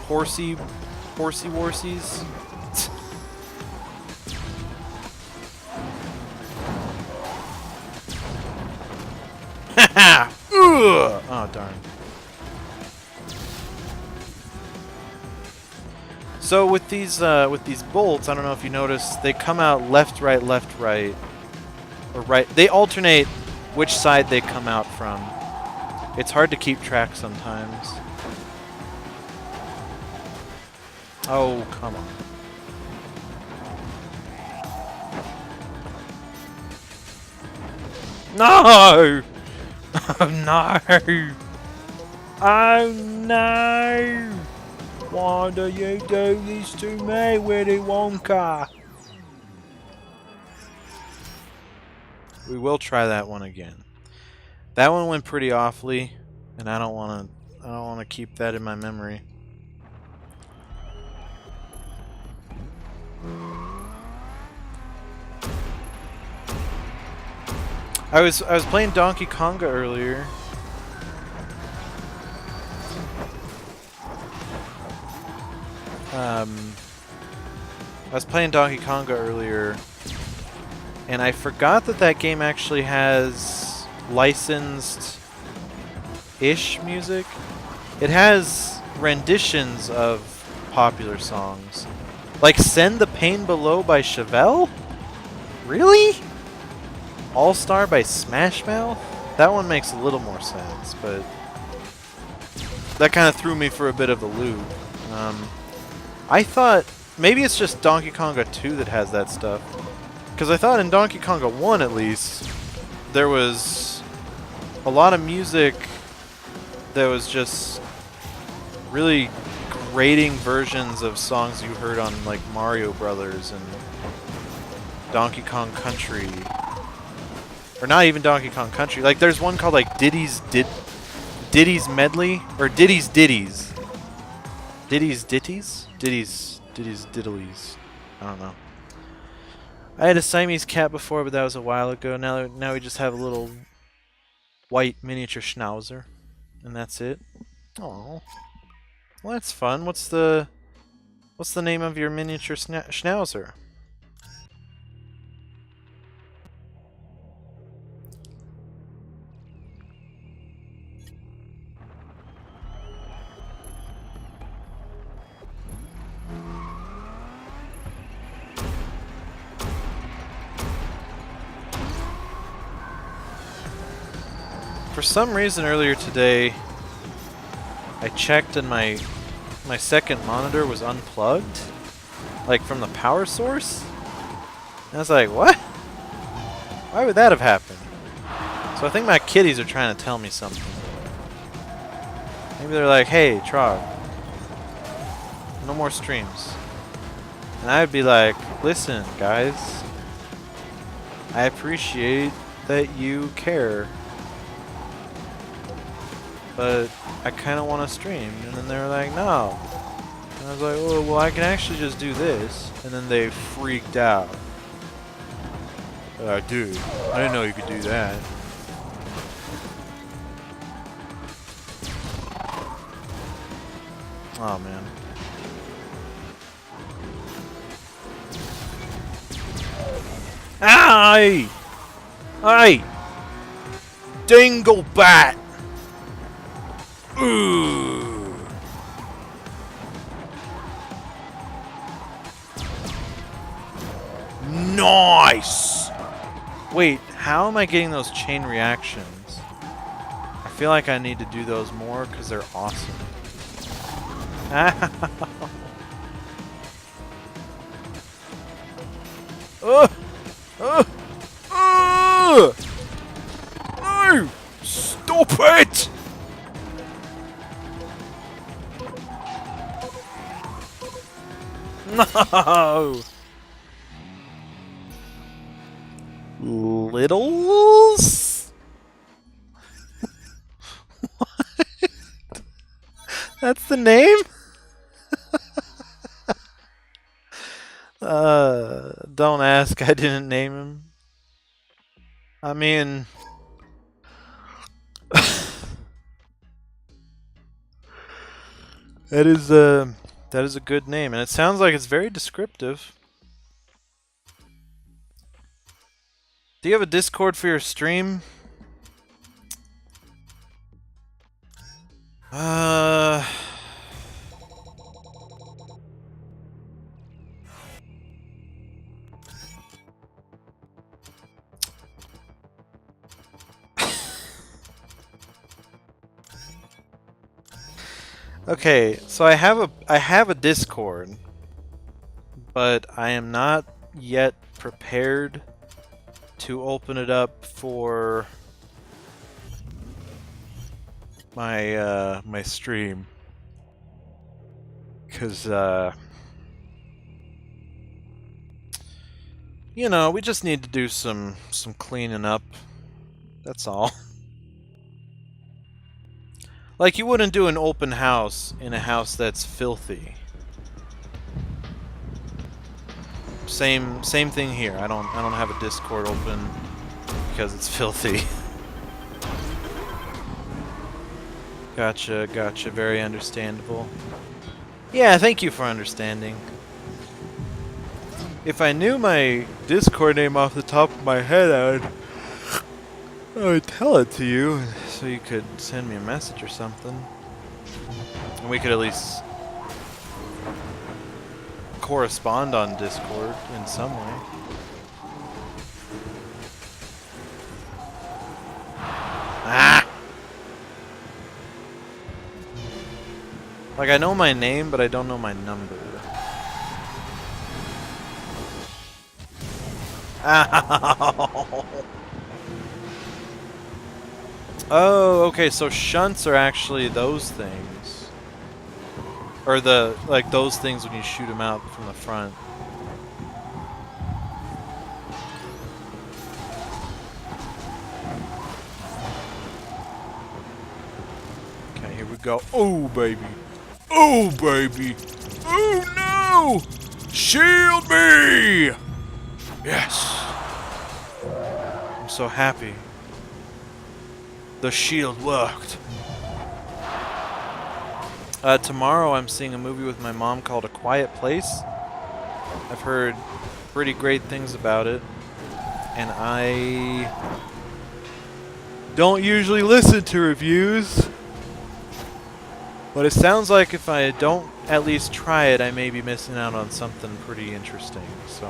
Horsey worsies. Haha! Oh darn. So with these bolts, I don't know if you noticed, they come out left, right, or right. They alternate which side they come out from. It's hard to keep track sometimes. Oh, come on. No! Oh no! Oh no! Why do you do this to me, Willy Wonka? We will try that one again. That one went pretty awfully, and I don't want to keep that in my memory. I was playing Donkey Konga earlier. I was playing Donkey Konga earlier, and I forgot that that game actually has licensed-ish music. It has renditions of popular songs. Like Send the Pain Below by Chevelle? Really? All-Star by Smash Mouth? That one makes a little more sense, but that kind of threw me for a bit of a loop. I thought maybe it's just Donkey Konga 2 that has that stuff. Because I thought in Donkey Konga 1 at least, there was a lot of music that was just really grating versions of songs you heard on like Mario Brothers and Donkey Kong Country. Or not even Donkey Kong Country. Like there's one called like Diddy's Medley, or Diddy's Ditties. Diddy's Ditties? Diddy's Diddlies. I don't know. I had a Siamese cat before, but that was a while ago. Now we just have a little white miniature schnauzer, and that's it. Oh, well that's fun. What's the name of your miniature schnauzer? For some reason earlier today, I checked and my second monitor was unplugged, like from the power source. And I was like, what? Why would that have happened? So I think my kitties are trying to tell me something. Maybe they're like, hey, Trog, no more streams. And I would be like, listen, guys, I appreciate that you care, but I kind of want to stream. And then they were like, no. And I was like, oh, well, I can actually just do this. And then they freaked out. Dude, I didn't know you could do that. Oh, man. Aye! Aye! Dinglebat! Ooh! Nice! Wait, how am I getting those chain reactions? I feel like I need to do those more because they're awesome. No! Stop it! No! Littles? What? That's the name? Don't ask, I didn't name him. I mean... that is a good name, and it sounds like it's very descriptive. Do you have a Discord for your stream? Okay, so I have a Discord, but I am not yet prepared to open it up for my my stream, because you know, we just need to do some cleaning up. That's all. Like, you wouldn't do an open house in a house that's filthy. Same thing here. I don't have a Discord open because it's filthy. Gotcha, very understandable. Yeah, thank you for understanding. If I knew my Discord name off the top of my head, I would tell it to you, so you could send me a message or something. And we could at least correspond on Discord in some way. Ah! Like, I know my name, but I don't know my number. Ow! Oh, okay, so shunts are actually those things. Or like those things when you shoot them out from the front. Okay, here we go. Oh, baby. Oh, baby. Oh, no! Shield me! Yes. I'm so happy. The shield worked. Tomorrow I'm seeing a movie with my mom called A Quiet Place. I've heard pretty great things about it, and I don't usually listen to reviews, but it sounds like if I don't at least try it, I may be missing out on something pretty interesting, so...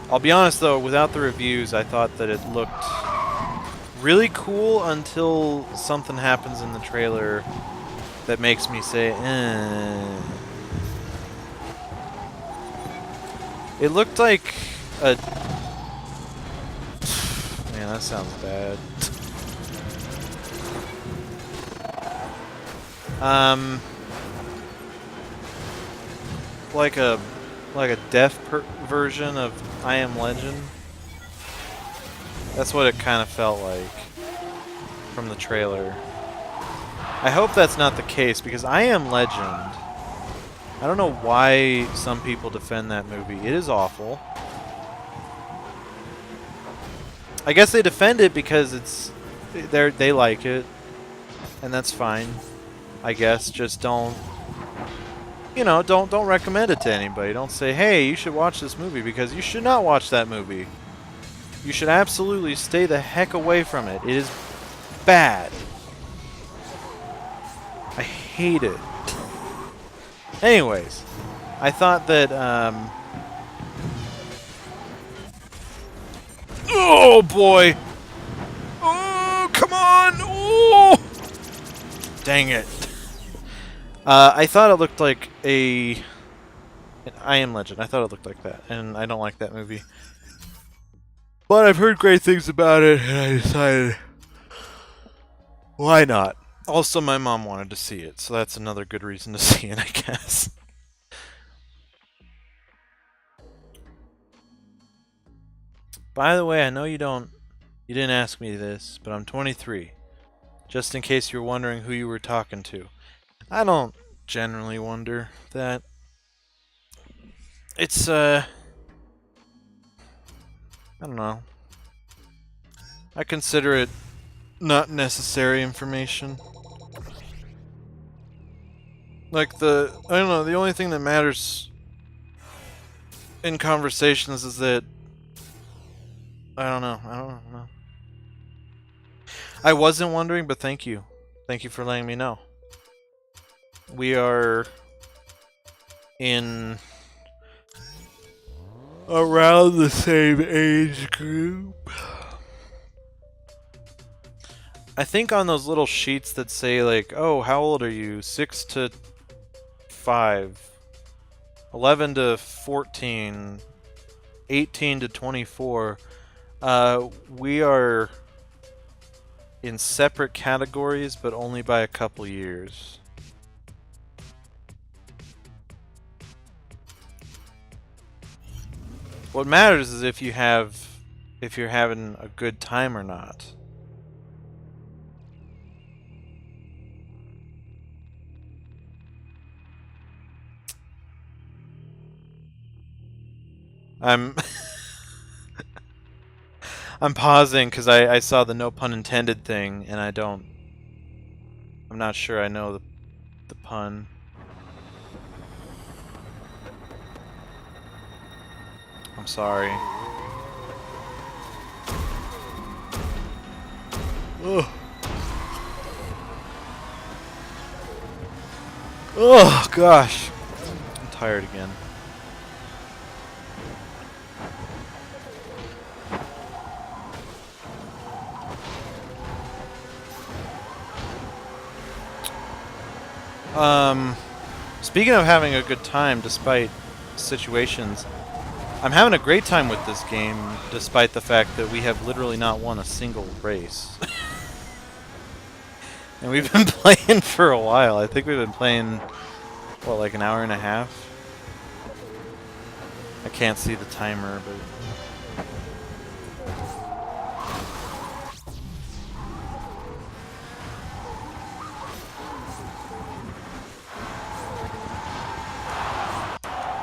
I'll be honest though, without the reviews, I thought that it looked really cool until something happens in the trailer that makes me say, eh. It looked like a... Man, that sounds bad. Like a deaf version of I Am Legend. That's what it kind of felt like from the trailer. I hope that's not the case, because I Am Legend, I don't know why some people defend that movie. It is awful. I guess they defend it because they like it, and that's fine. I guess just don't you know, don't recommend it to anybody. Don't say, hey, you should watch this movie, because you should not watch that movie. You should absolutely stay the heck away from it. It is bad. I hate it. Anyways, I thought that, oh boy! Oh, come on! Oh! Dang it. I thought it looked like I Am Legend. I thought it looked like that, and I don't like that movie. But I've heard great things about it, and I decided, why not? Also, my mom wanted to see it, so that's another good reason to see it, I guess. By the way, I know you didn't ask me this, but I'm 23. Just in case you're wondering who you were talking to. I don't generally wonder that. It's, I don't know. I consider it not necessary information. Like I don't know, the only thing that matters in conversations is that, I don't know. I wasn't wondering, but thank you. Thank you for letting me know. We are in around the same age group. I think on those little sheets that say, like, oh, how old are you? 6 to 5, 11 to 14, 18 to 24, we are in separate categories, but only by a couple years. What matters is if you're having a good time or not. I'm I'm pausing because I saw the no pun intended thing, and I'm not sure I know the pun. I'm sorry. Ugh. Oh gosh. I'm tired again. Speaking of having a good time despite situations, I'm having a great time with this game despite the fact that we have literally not won a single race. And we've been playing for a while. I think we've been playing, what, like an hour and a half? I can't see the timer, but...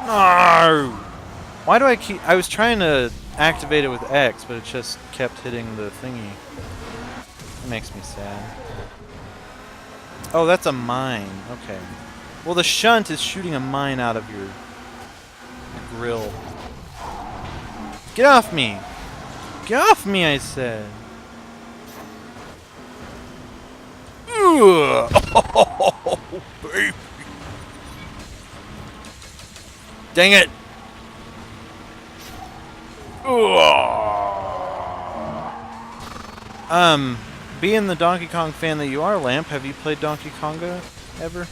No! Why do I keep... I was trying to activate it with X, but it just kept hitting the thingy. It makes me sad. Oh, that's a mine. Okay. Well, the shunt is shooting a mine out of your grill. Get off me! Get off me, I said! Ugh. Oh, baby. Dang it! Being the Donkey Kong fan that you are, Lamp, have you played Donkey Konga ever?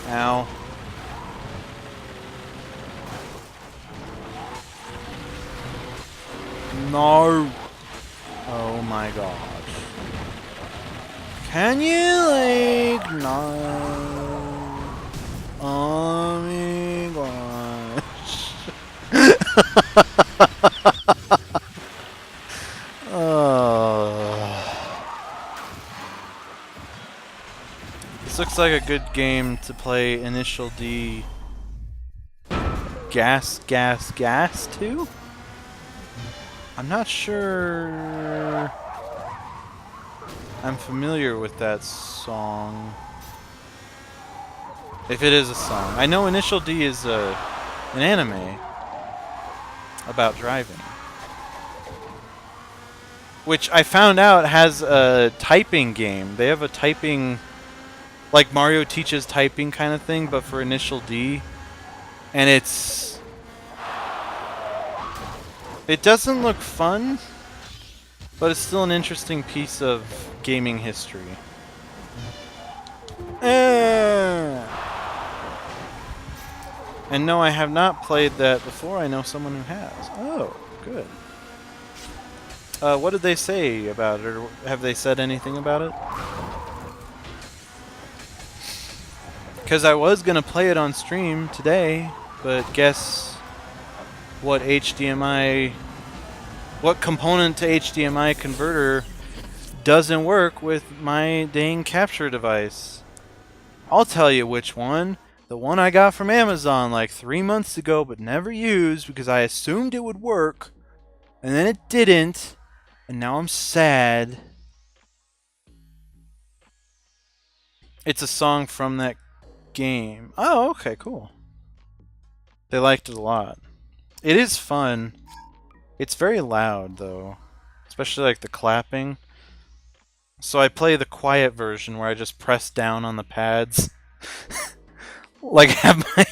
Ow. No! Oh my gosh. Can you, like, no? Oh my gosh. This looks like a good game to play Initial D Gas, Gas, Gas 2? I'm not sure I'm familiar with that song. If it is a song. I know Initial D is an anime about driving. Which I found out has a typing game. They have a typing, like Mario teaches typing kind of thing, but for Initial D. And it doesn't look fun, but it's still an interesting piece of gaming history. And no, I have not played that before. I know someone who has. Oh, good. What did they say about it, or have they said anything about it? Because I was going to play it on stream today, but guess what what component to HDMI converter doesn't work with my dang capture device? I'll tell you which one. The one I got from Amazon like 3 months ago but never used because I assumed it would work, and then it didn't, and now I'm sad. It's a song from that game. Oh, okay, cool. They liked it a lot. It is fun. It's very loud, though. Especially, like, the clapping. So I play the quiet version where I just press down on the pads. Like, have my...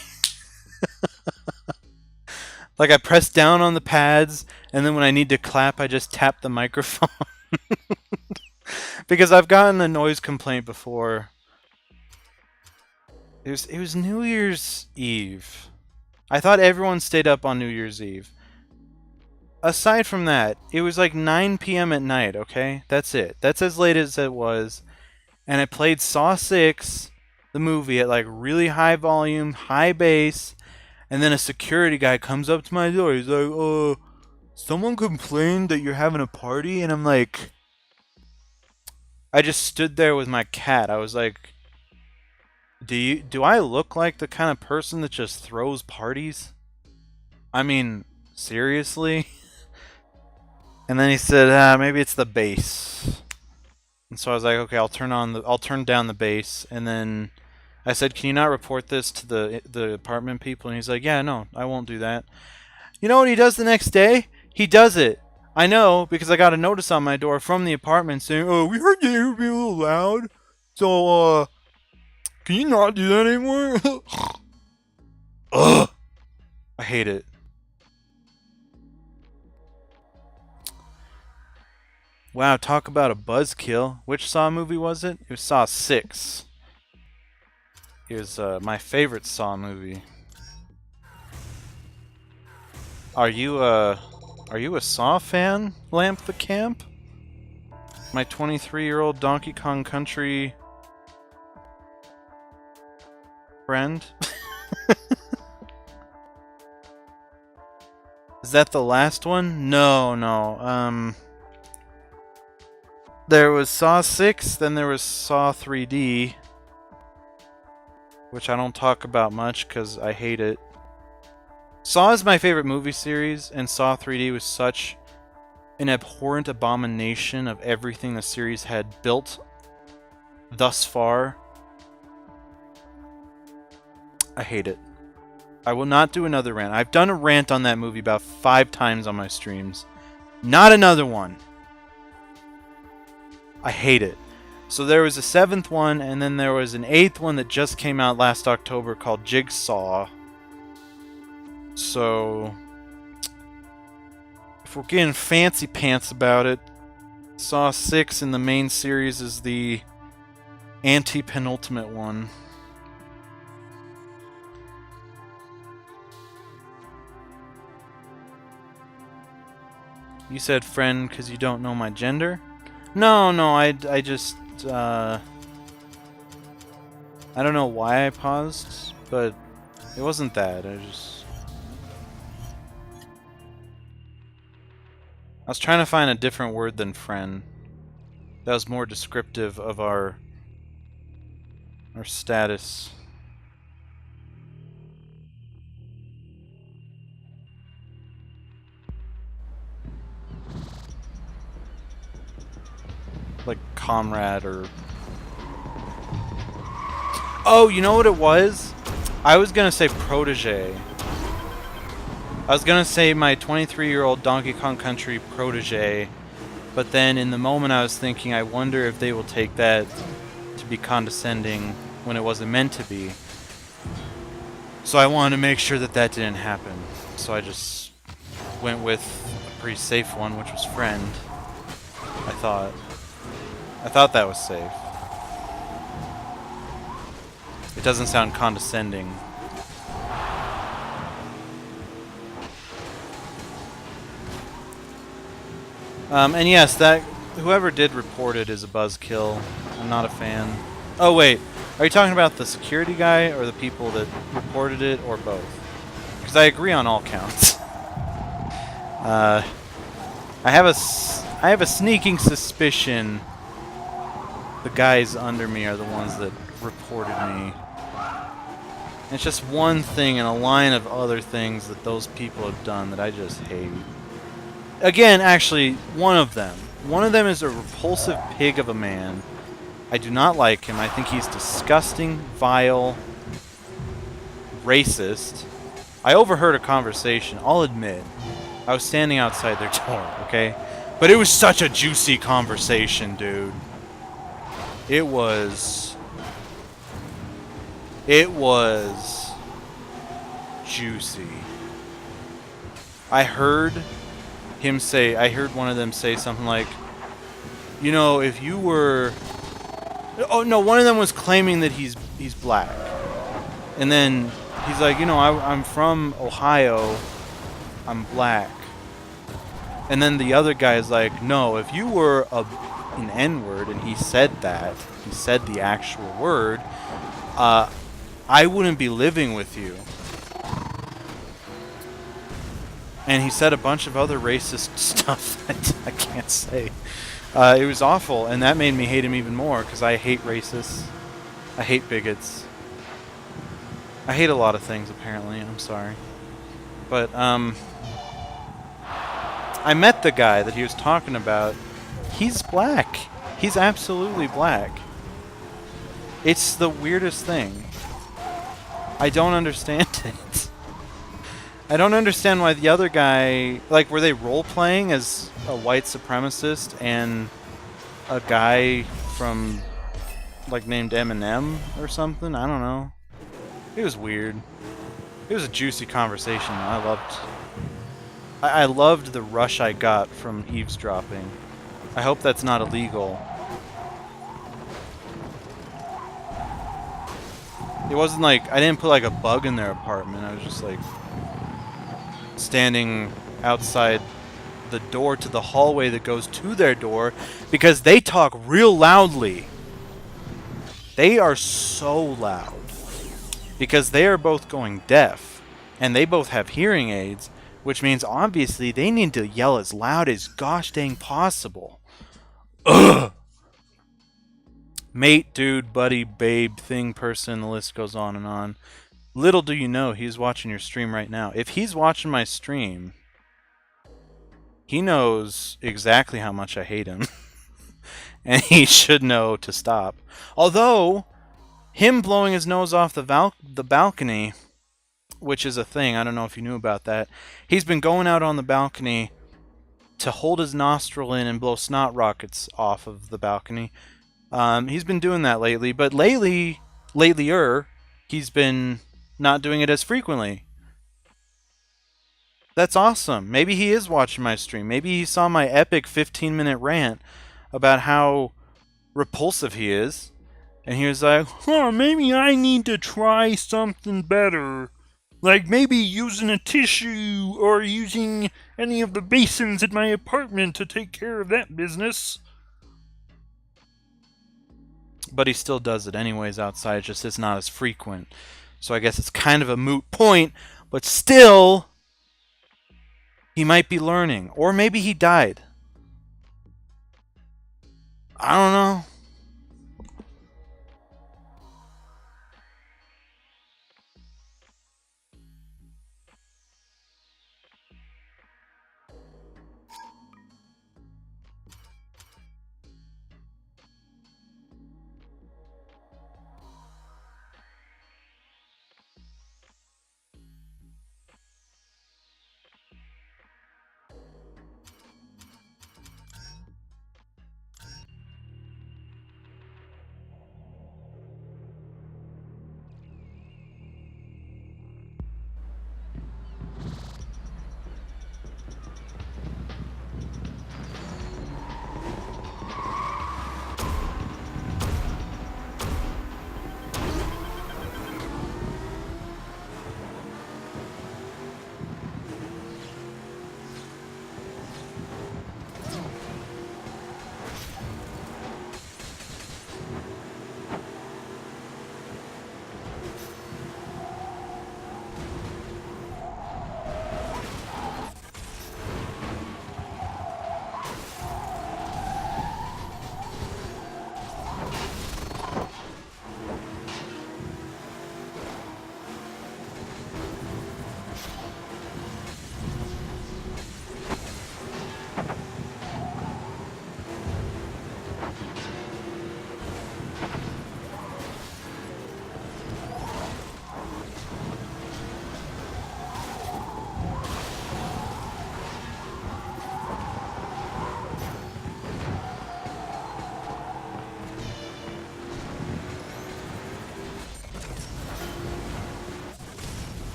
like, I press down on the pads, and then when I need to clap, I just tap the microphone. Because I've gotten a noise complaint before. It was New Year's Eve. I thought everyone stayed up on New Year's Eve. Aside from that, it was like 9 p.m. at night, okay? That's it. That's as late as it was. And I played Saw 6, the movie, at like really high volume, high bass. And then a security guy comes up to my door. He's like, someone complained that you're having a party? And I'm like... I just stood there with my cat. I was like... Do I look like the kind of person that just throws parties? I mean, seriously? And then he said, maybe it's the bass. And so I was like, okay, I'll turn down the bass. And then I said, can you not report this to the apartment people? And he's like, yeah, no, I won't do that. You know what he does the next day? He does it. I know, because I got a notice on my door from the apartment saying, oh, we heard you were being a little loud. So, can you not do that anymore? Ugh. I hate it. Wow, talk about a buzzkill. Which Saw movie was it? It was Saw 6. It was my favorite Saw movie. Are you a Saw fan, Lamp the Camp? My 23-year-old Donkey Kong Country friend? Is that the last one? No. There was Saw 6, then there was Saw 3D, which I don't talk about much because I hate it. Saw is my favorite movie series, and Saw 3D was such an abhorrent abomination of everything the series had built thus far. I hate it. I will not do another rant. I've done a rant on that movie about 5 times on my streams. Not another one. I hate it. So there was a 7th one, and then there was an 8th one that just came out last October called Jigsaw. So, if we're getting fancy pants about it, Saw 6 in the main series is the anti-penultimate one. You said friend because you don't know my gender? No, I just, I don't know why I paused, but it wasn't that. I was trying to find a different word than friend that was more descriptive of our status. like comrade or... Oh, you know what it was? I was gonna say protege. I was gonna say my 23-year-old Donkey Kong Country protege, but then in the moment I was thinking, I wonder if they will take that to be condescending when it wasn't meant to be. So I wanted to make sure that that didn't happen. So I just went with a pretty safe one, which was friend. I thought that was safe. It doesn't sound condescending. And yes, that whoever did report it is a buzzkill. I'm not a fan. Oh wait, are you talking about the security guy or the people that reported it, or both? Because I agree on all counts. I have a sneaking suspicion the guys under me are the ones that reported me. And it's just one thing in a line of other things that those people have done that I just hate. Again, actually, one of them. One of them is a repulsive pig of a man. I do not like him. I think he's disgusting, vile, racist. I overheard a conversation, I'll admit. I was standing outside their door, okay? But it was such a juicy conversation, dude. It was juicy. I heard one of them say something like, you know, if you were... Oh, no, one of them was claiming that he's black. And then he's like, you know, I'm from Ohio. I'm black. And then the other guy's like, no, if you were an N-word, and he said that, he said the actual word, I wouldn't be living with you. And he said a bunch of other racist stuff that I can't say. It was awful, and that made me hate him even more, because I hate racists. I hate bigots. I hate a lot of things, apparently. I'm sorry. But, I met the guy that he was talking about. He's black. He's absolutely black. It's the weirdest thing. I don't understand it. I don't understand why the other guy... Like, were they role-playing as a white supremacist and a guy from, like, named Eminem or something? I don't know. It was weird. It was a juicy conversation. I loved the rush I got from eavesdropping. I hope that's not illegal. It wasn't like... I didn't put, like, a bug in their apartment. I was just, like... standing outside the door to the hallway that goes to their door, because they talk real loudly. They are so loud because they are both going deaf, and they both have hearing aids, which means obviously they need to yell as loud as gosh dang possible. Ugh. Mate, dude, buddy, babe, thing, person, the list goes on and on. Little do you know, he's watching your stream right now. If he's watching my stream, he knows exactly how much I hate him. And he should know to stop. Although, him blowing his nose off the balcony, which is a thing, I don't know if you knew about that. He's been going out on the balcony to hold his nostril in and blow snot rockets off of the balcony. He's been doing that lately, but latelier, he's been not doing it as frequently. That's awesome. Maybe he is watching my stream. Maybe he saw my epic 15-minute rant about how repulsive he is. And he was like, maybe I need to try something better. Like maybe using a tissue or using any of the basins in my apartment to take care of that business. But he still does it anyways outside, it's just it's not as frequent. So I guess it's kind of a moot point, but still, he might be learning. Or maybe he died. I don't know.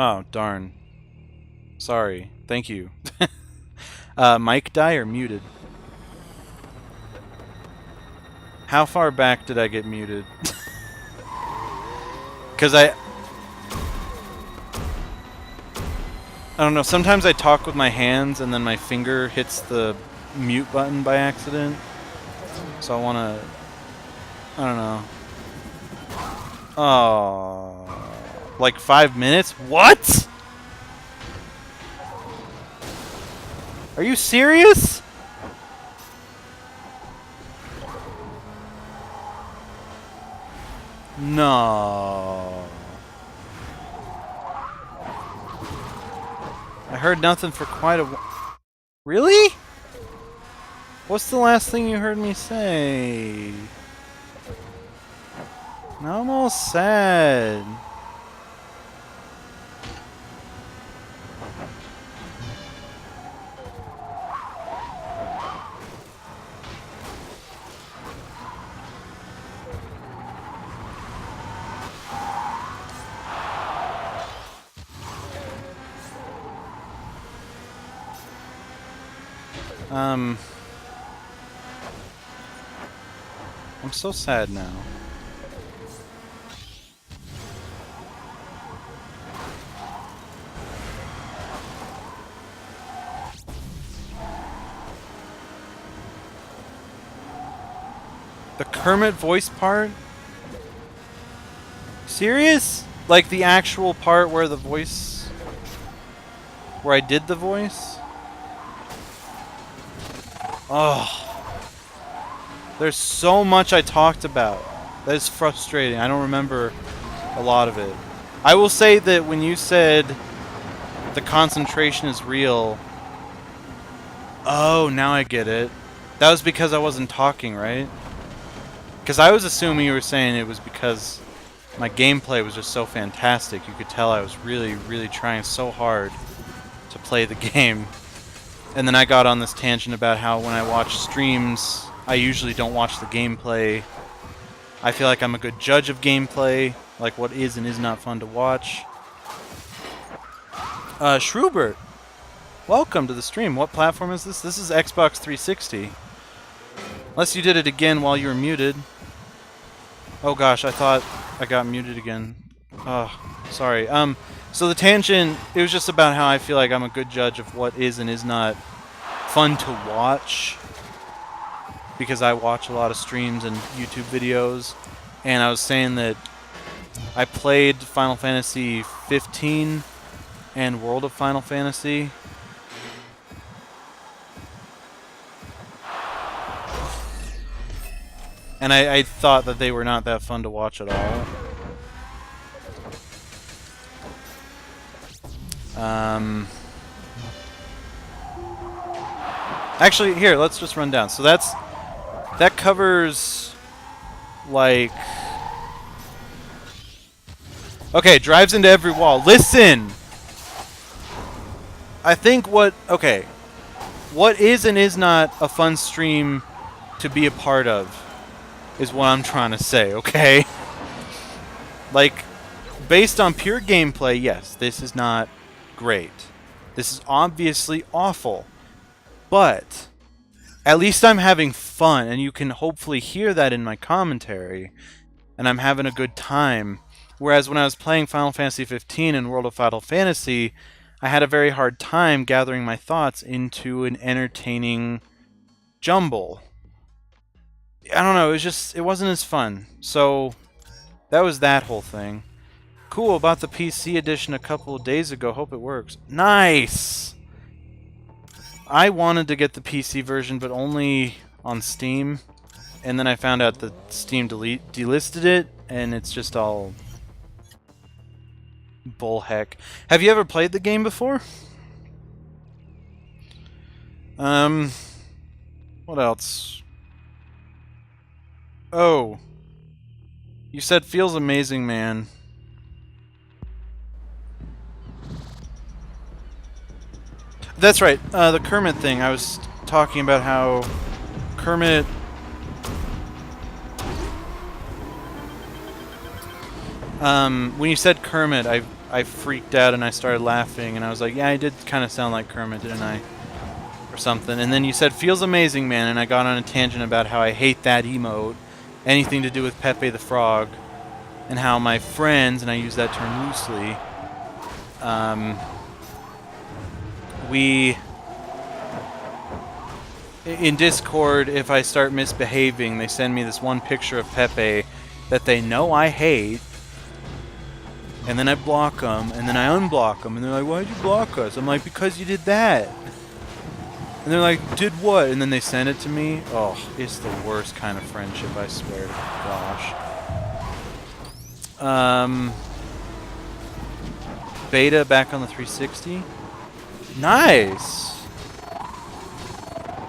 Oh, darn. Sorry. Thank you. Mic die or muted? How far back did I get muted? Because I don't know, sometimes I talk with my hands and then my finger hits the mute button by accident. So I want to... I don't know. Oh... Like 5 minutes? What?! Are you serious?! No. I heard nothing for quite a while. Really? What's the last thing you heard me say? I'm almost sad. I'm so sad now. The Kermit voice part? Serious? Like the actual part where the voice... Where I did the voice? Oh. There's so much I talked about. That is frustrating. I don't remember a lot of it. I will say that when you said the concentration is real... Oh, now I get it. That was because I wasn't talking, right? Because I was assuming you were saying it was because my gameplay was just so fantastic. You could tell I was really, really trying so hard to play the game. And then I got on this tangent about how when I watch streams, I usually don't watch the gameplay. I feel like I'm a good judge of gameplay, like what is and is not fun to watch. Shrubert, welcome to the stream. What platform is this? This is Xbox 360. Unless you did it again while you were muted. Oh gosh, I thought I got muted again. Oh, sorry. So the tangent, it was just about how I feel like I'm a good judge of what is and is not fun to watch. Because I watch a lot of streams and YouTube videos. And I was saying that I played Final Fantasy 15 and World of Final Fantasy. And I thought that they were not that fun to watch at all. Actually, here, let's just run down. So that covers, like... Okay, drives into every wall. Listen! I think okay. What is and is not a fun stream to be a part of is what I'm trying to say, okay? Like, based on pure gameplay, yes, this is not great. This is obviously awful. But at least I'm having fun, and you can hopefully hear that in my commentary, and I'm having a good time. Whereas when I was playing Final Fantasy 15 and World of Final Fantasy, I had a very hard time gathering my thoughts into an entertaining jumble. I don't know, it wasn't as fun. So that was that whole thing. Cool, about the PC edition a couple of days ago. Hope it works. Nice! I wanted to get the PC version, but only on Steam. And then I found out that Steam delisted it, and it's just all bullheck. Have you ever played the game before? What else? Oh. You said feels amazing, man. That's right, the Kermit thing. I was talking about how Kermit... when you said Kermit, I freaked out and I started laughing, and I was like, yeah, I did kind of sound like Kermit, didn't I? Or something. And then you said, feels amazing, man, and I got on a tangent about how I hate that emote, anything to do with Pepe the Frog, and how my friends, and I use that term loosely, we... In Discord, if I start misbehaving, they send me this one picture of Pepe that they know I hate, and then I block them, and then I unblock them, and they're like, why'd you block us? I'm like, because you did that. And they're like, did what? And then they send it to me. Oh, it's the worst kind of friendship, I swear to gosh. Beta back on the 360. Nice!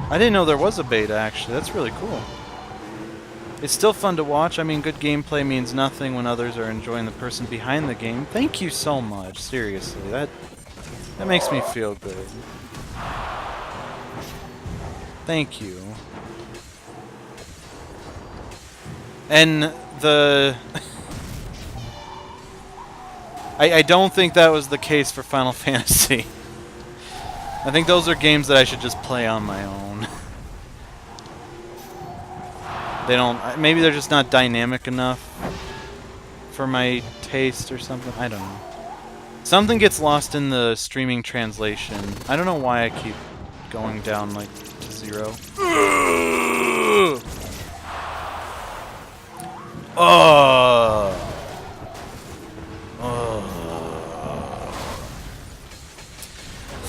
I didn't know there was a beta, actually. That's really cool. It's still fun to watch. I mean, good gameplay means nothing when others are enjoying the person behind the game. Thank you so much, seriously. That makes me feel good. Thank you. And the... I don't think that was the case for Final Fantasy. I think those are games that I should just play on my own. They don't... Maybe they're just not dynamic enough for my taste or something. I don't know. Something gets lost in the streaming translation. I don't know why I keep going down, like, to 0.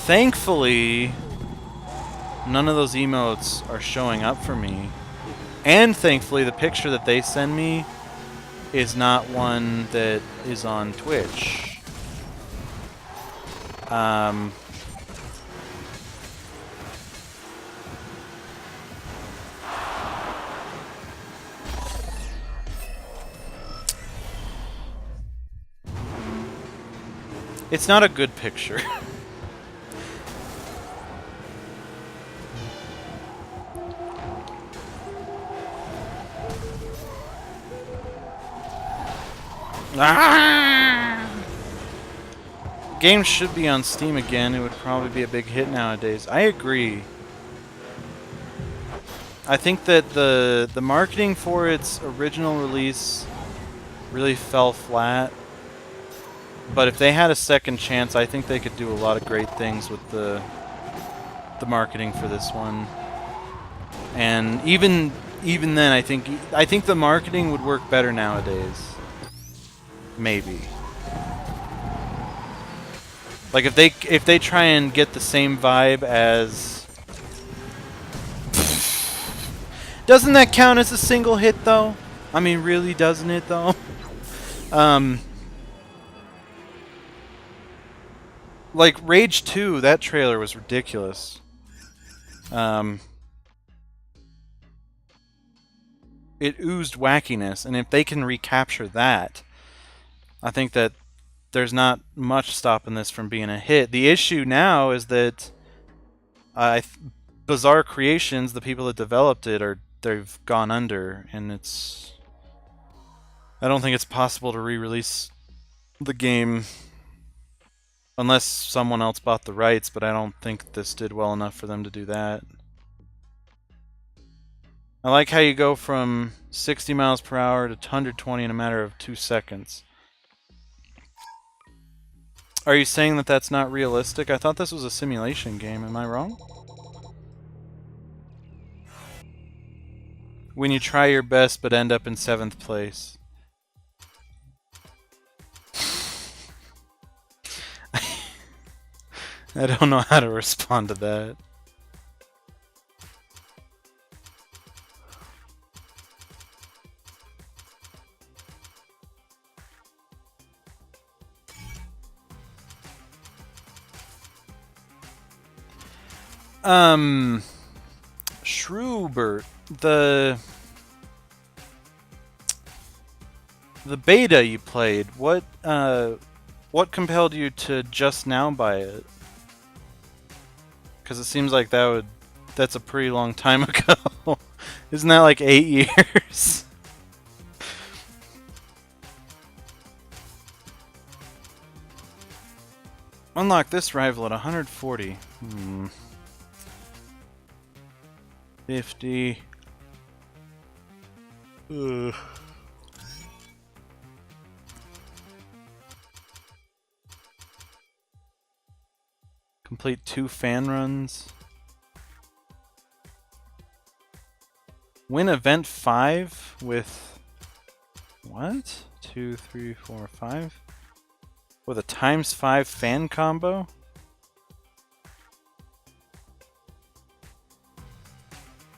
Thankfully, none of those emotes are showing up for me. And thankfully, the picture that they send me is not one that is on Twitch. It's not a good picture. Games should be on Steam again. It would probably be a big hit nowadays. I agree. I think that the marketing for its original release really fell flat. But if they had a second chance, I think they could do a lot of great things with the marketing for this one. And even then, I think the marketing would work better nowadays. Maybe. Like if they try and get the same vibe as... Doesn't that count as a single hit though? I mean, really, doesn't it though? Like Rage 2, that trailer was ridiculous. It oozed wackiness, and if they can recapture that, I think that there's not much stopping this from being a hit. The issue now is that Bizarre Creations, the people that developed it, they've gone under, and I don't think it's possible to re-release the game unless someone else bought the rights, but I don't think this did well enough for them to do that. I like how you go from 60 miles per hour to 120 in a matter of 2 seconds. Are you saying that that's not realistic? I thought this was a simulation game. Am I wrong? When you try your best but end up in 7th place. I don't know how to respond to that. Shrewbert, the beta you played, what compelled you to just now buy it? Because it seems like that's a pretty long time ago. Isn't that like 8 years? Unlock this rival at 140. 50. Ugh. Complete 2 fan runs. Win event 5 with what? 2, 3, 4, 5? With a ×5 fan combo?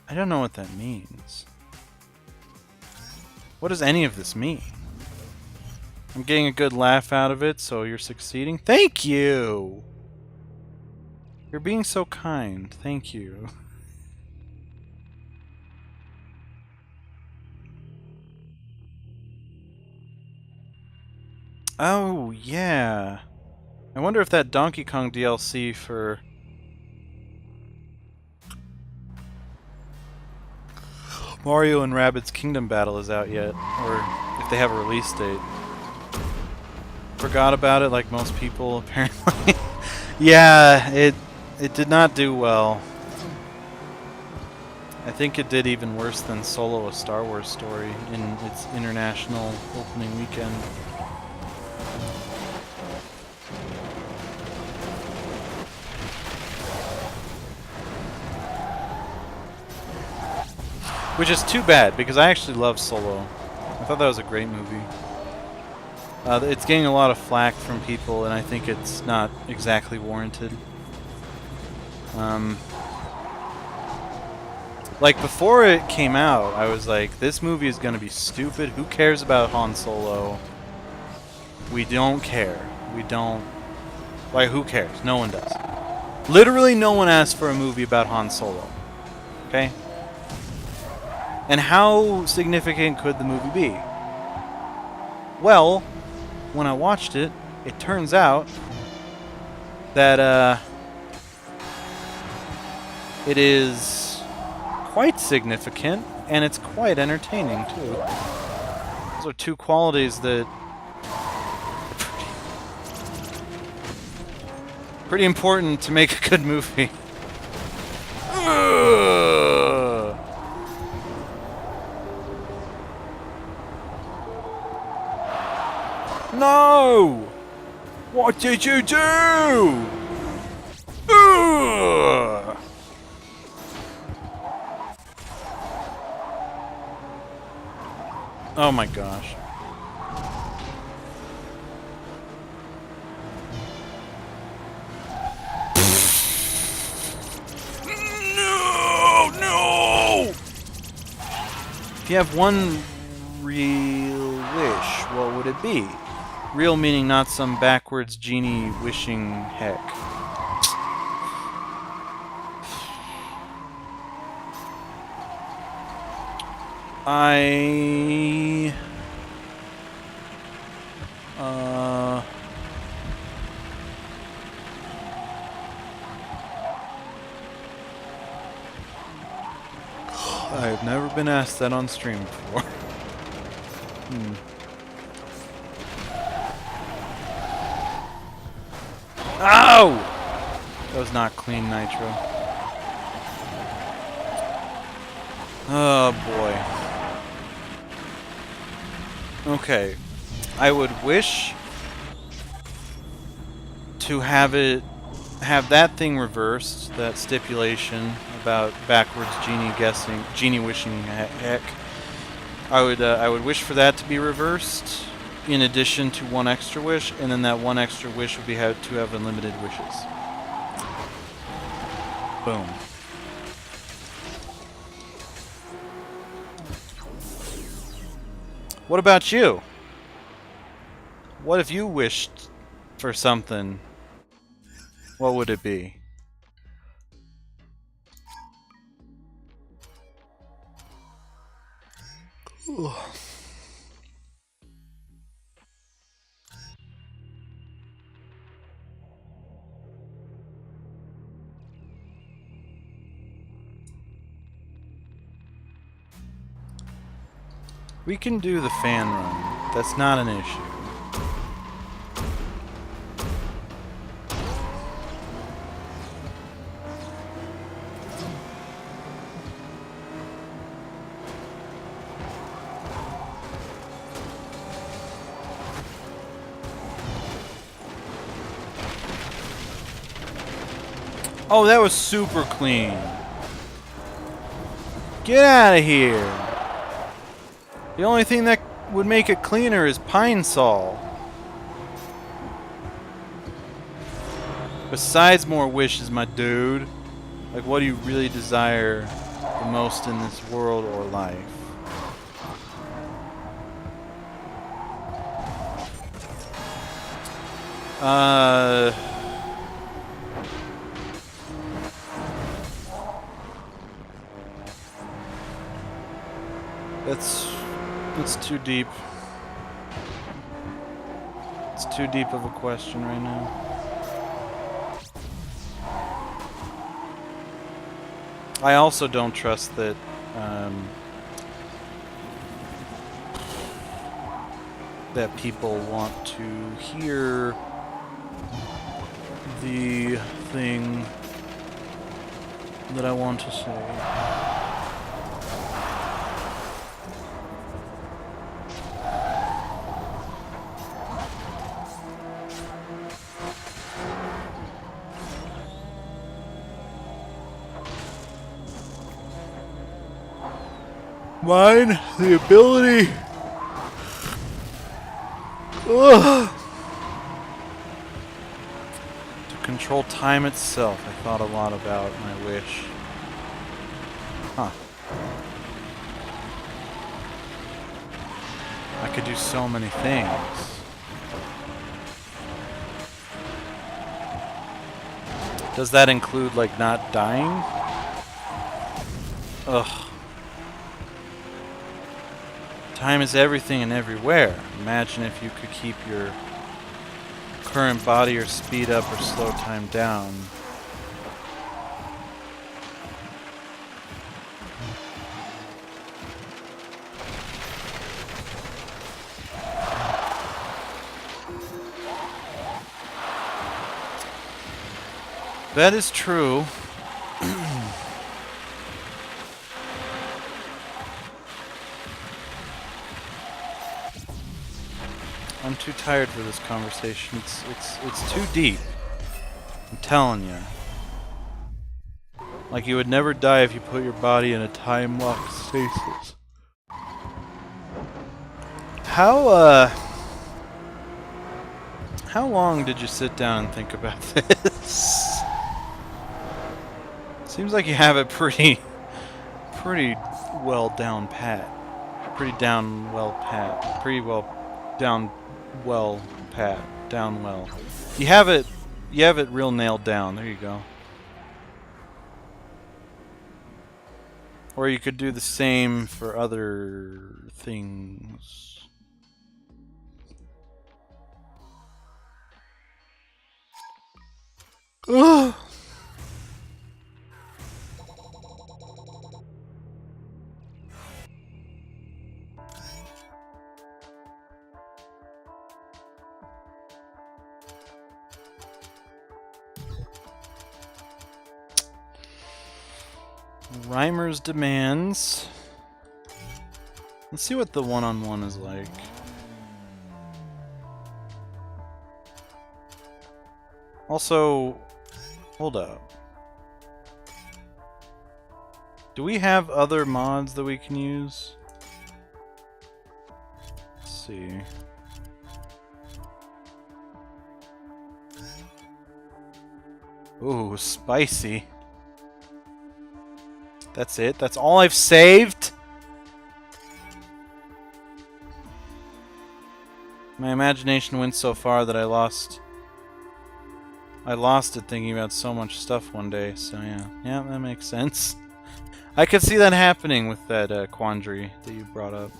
I don't know what that means. What does any of this mean? I'm getting a good laugh out of it, so you're succeeding. Thank you! You're being so kind. Thank you. Oh, yeah. I wonder if that Donkey Kong DLC for Mario and Rabbids Kingdom Battle is out yet, or if they have a release date. Forgot about it like most people, apparently. Yeah, it did not do well. I think it did even worse than Solo: A Star Wars Story in its international opening weekend. Which is too bad, because I actually love Solo. I thought that was a great movie. It's getting a lot of flack from people, and I think it's not exactly warranted. Like, before it came out, I was like, this movie is gonna be stupid. Who cares about Han Solo? We don't care. We don't... Like, who cares? No one does. Literally no one asked for a movie about Han Solo. Okay? And how significant could the movie be? Well, when I watched it, it turns out that it is quite significant, and it's quite entertaining too. Those are two qualities that are pretty important to make a good movie. No! What did you do? Ugh! Oh my gosh. No! No! If you have one real wish, what would it be? Real meaning not some backwards genie wishing heck. I've never been asked that on stream before. Ow! That was not clean nitro. Oh boy. Okay. I would wish to have that thing reversed, that stipulation about backwards genie wishing heck. I would wish for that to be reversed, in addition to one extra wish, and then that one extra wish would be to have unlimited wishes. Boom. What about you? What if you wished for something? What would it be? We can do the fan run. That's not an issue. Oh, that was super clean. Get out of here. The only thing that would make it cleaner is Pine Sol. Besides more wishes, my dude. Like, what do you really desire the most in this world or life? That's too deep. It's too deep of a question right now. I also don't trust that that people want to hear the thing that I want to say. Mine, the ability to control time itself. I thought a lot about my wish. Huh. I could do so many things. Does that include, like, not dying? Ugh. Time is everything and everywhere. Imagine if you could keep your current body or speed up or slow time down. That is true. I'm too tired for this conversation. It's too deep. I'm telling you. Like, you would never die if you put your body in a time-locked stasis. How long did you sit down and think about this? Seems like you have it pretty well down pat. Pretty down well pat. Pretty well down well pat. Down well. You have it real nailed down. There you go. Or you could do the same for other things. Ugh. Reimer's demands. Let's see what the one-on-one is like. Also, hold up. Do we have other mods that we can use? Let's see. Ooh, spicy. That's it? That's all I've saved? My imagination went so far that I lost it thinking about so much stuff one day, so yeah. Yeah, that makes sense. I could see that happening with that quandary that you brought up.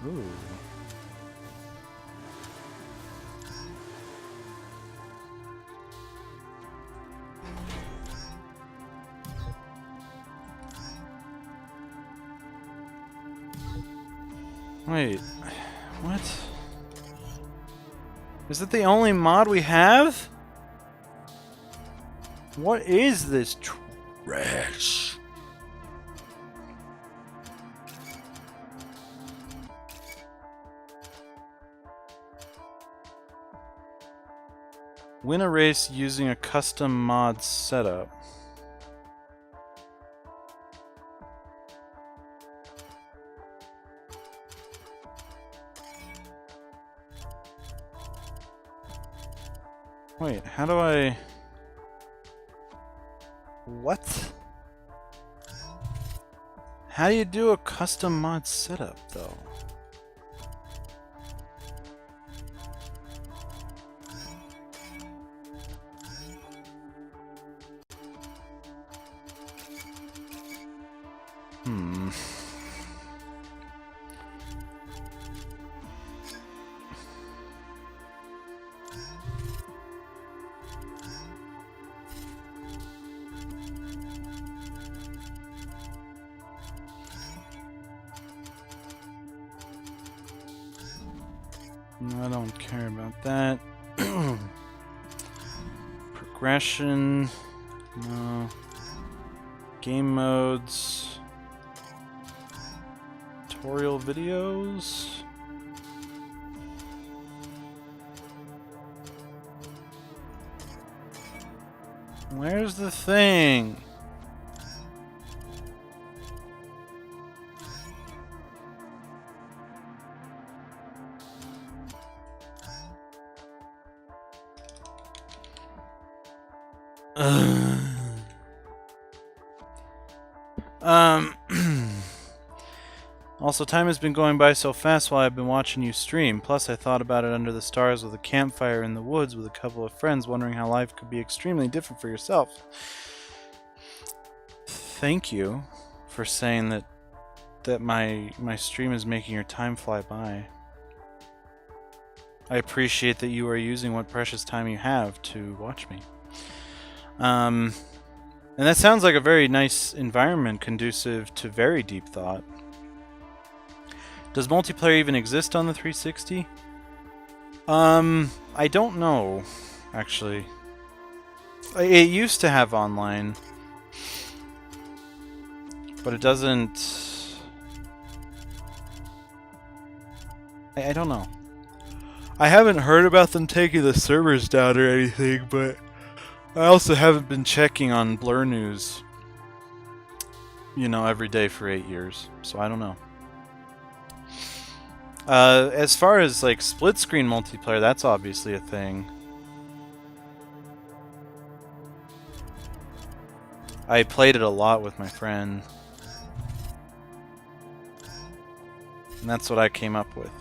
Ooh. Wait, what? Is it the only mod we have? What is this trash? Win a race using a custom mod setup. Wait, how do I... What? How do you do a custom mod setup, though? I don't care about that. Progression. No. Game modes. Tutorial videos. Where's the thing? Also, time has been going by so fast while I've been watching you stream. Plus, I thought about it under the stars with a campfire in the woods with a couple of friends, wondering how life could be extremely different for yourself. Thank you for saying that my stream is making your time fly by. I appreciate that you are using what precious time you have to watch me. And that sounds like a very nice environment conducive to very deep thought. Does multiplayer even exist on the 360? I don't know, actually. It used to have online, but it doesn't... I don't know. I haven't heard about them taking the servers down or anything, but I also haven't been checking on Blur News, you know, every day for 8 years, so I don't know. As far as, like, split-screen multiplayer, that's obviously a thing. I played it a lot with my friend. And that's what I came up with.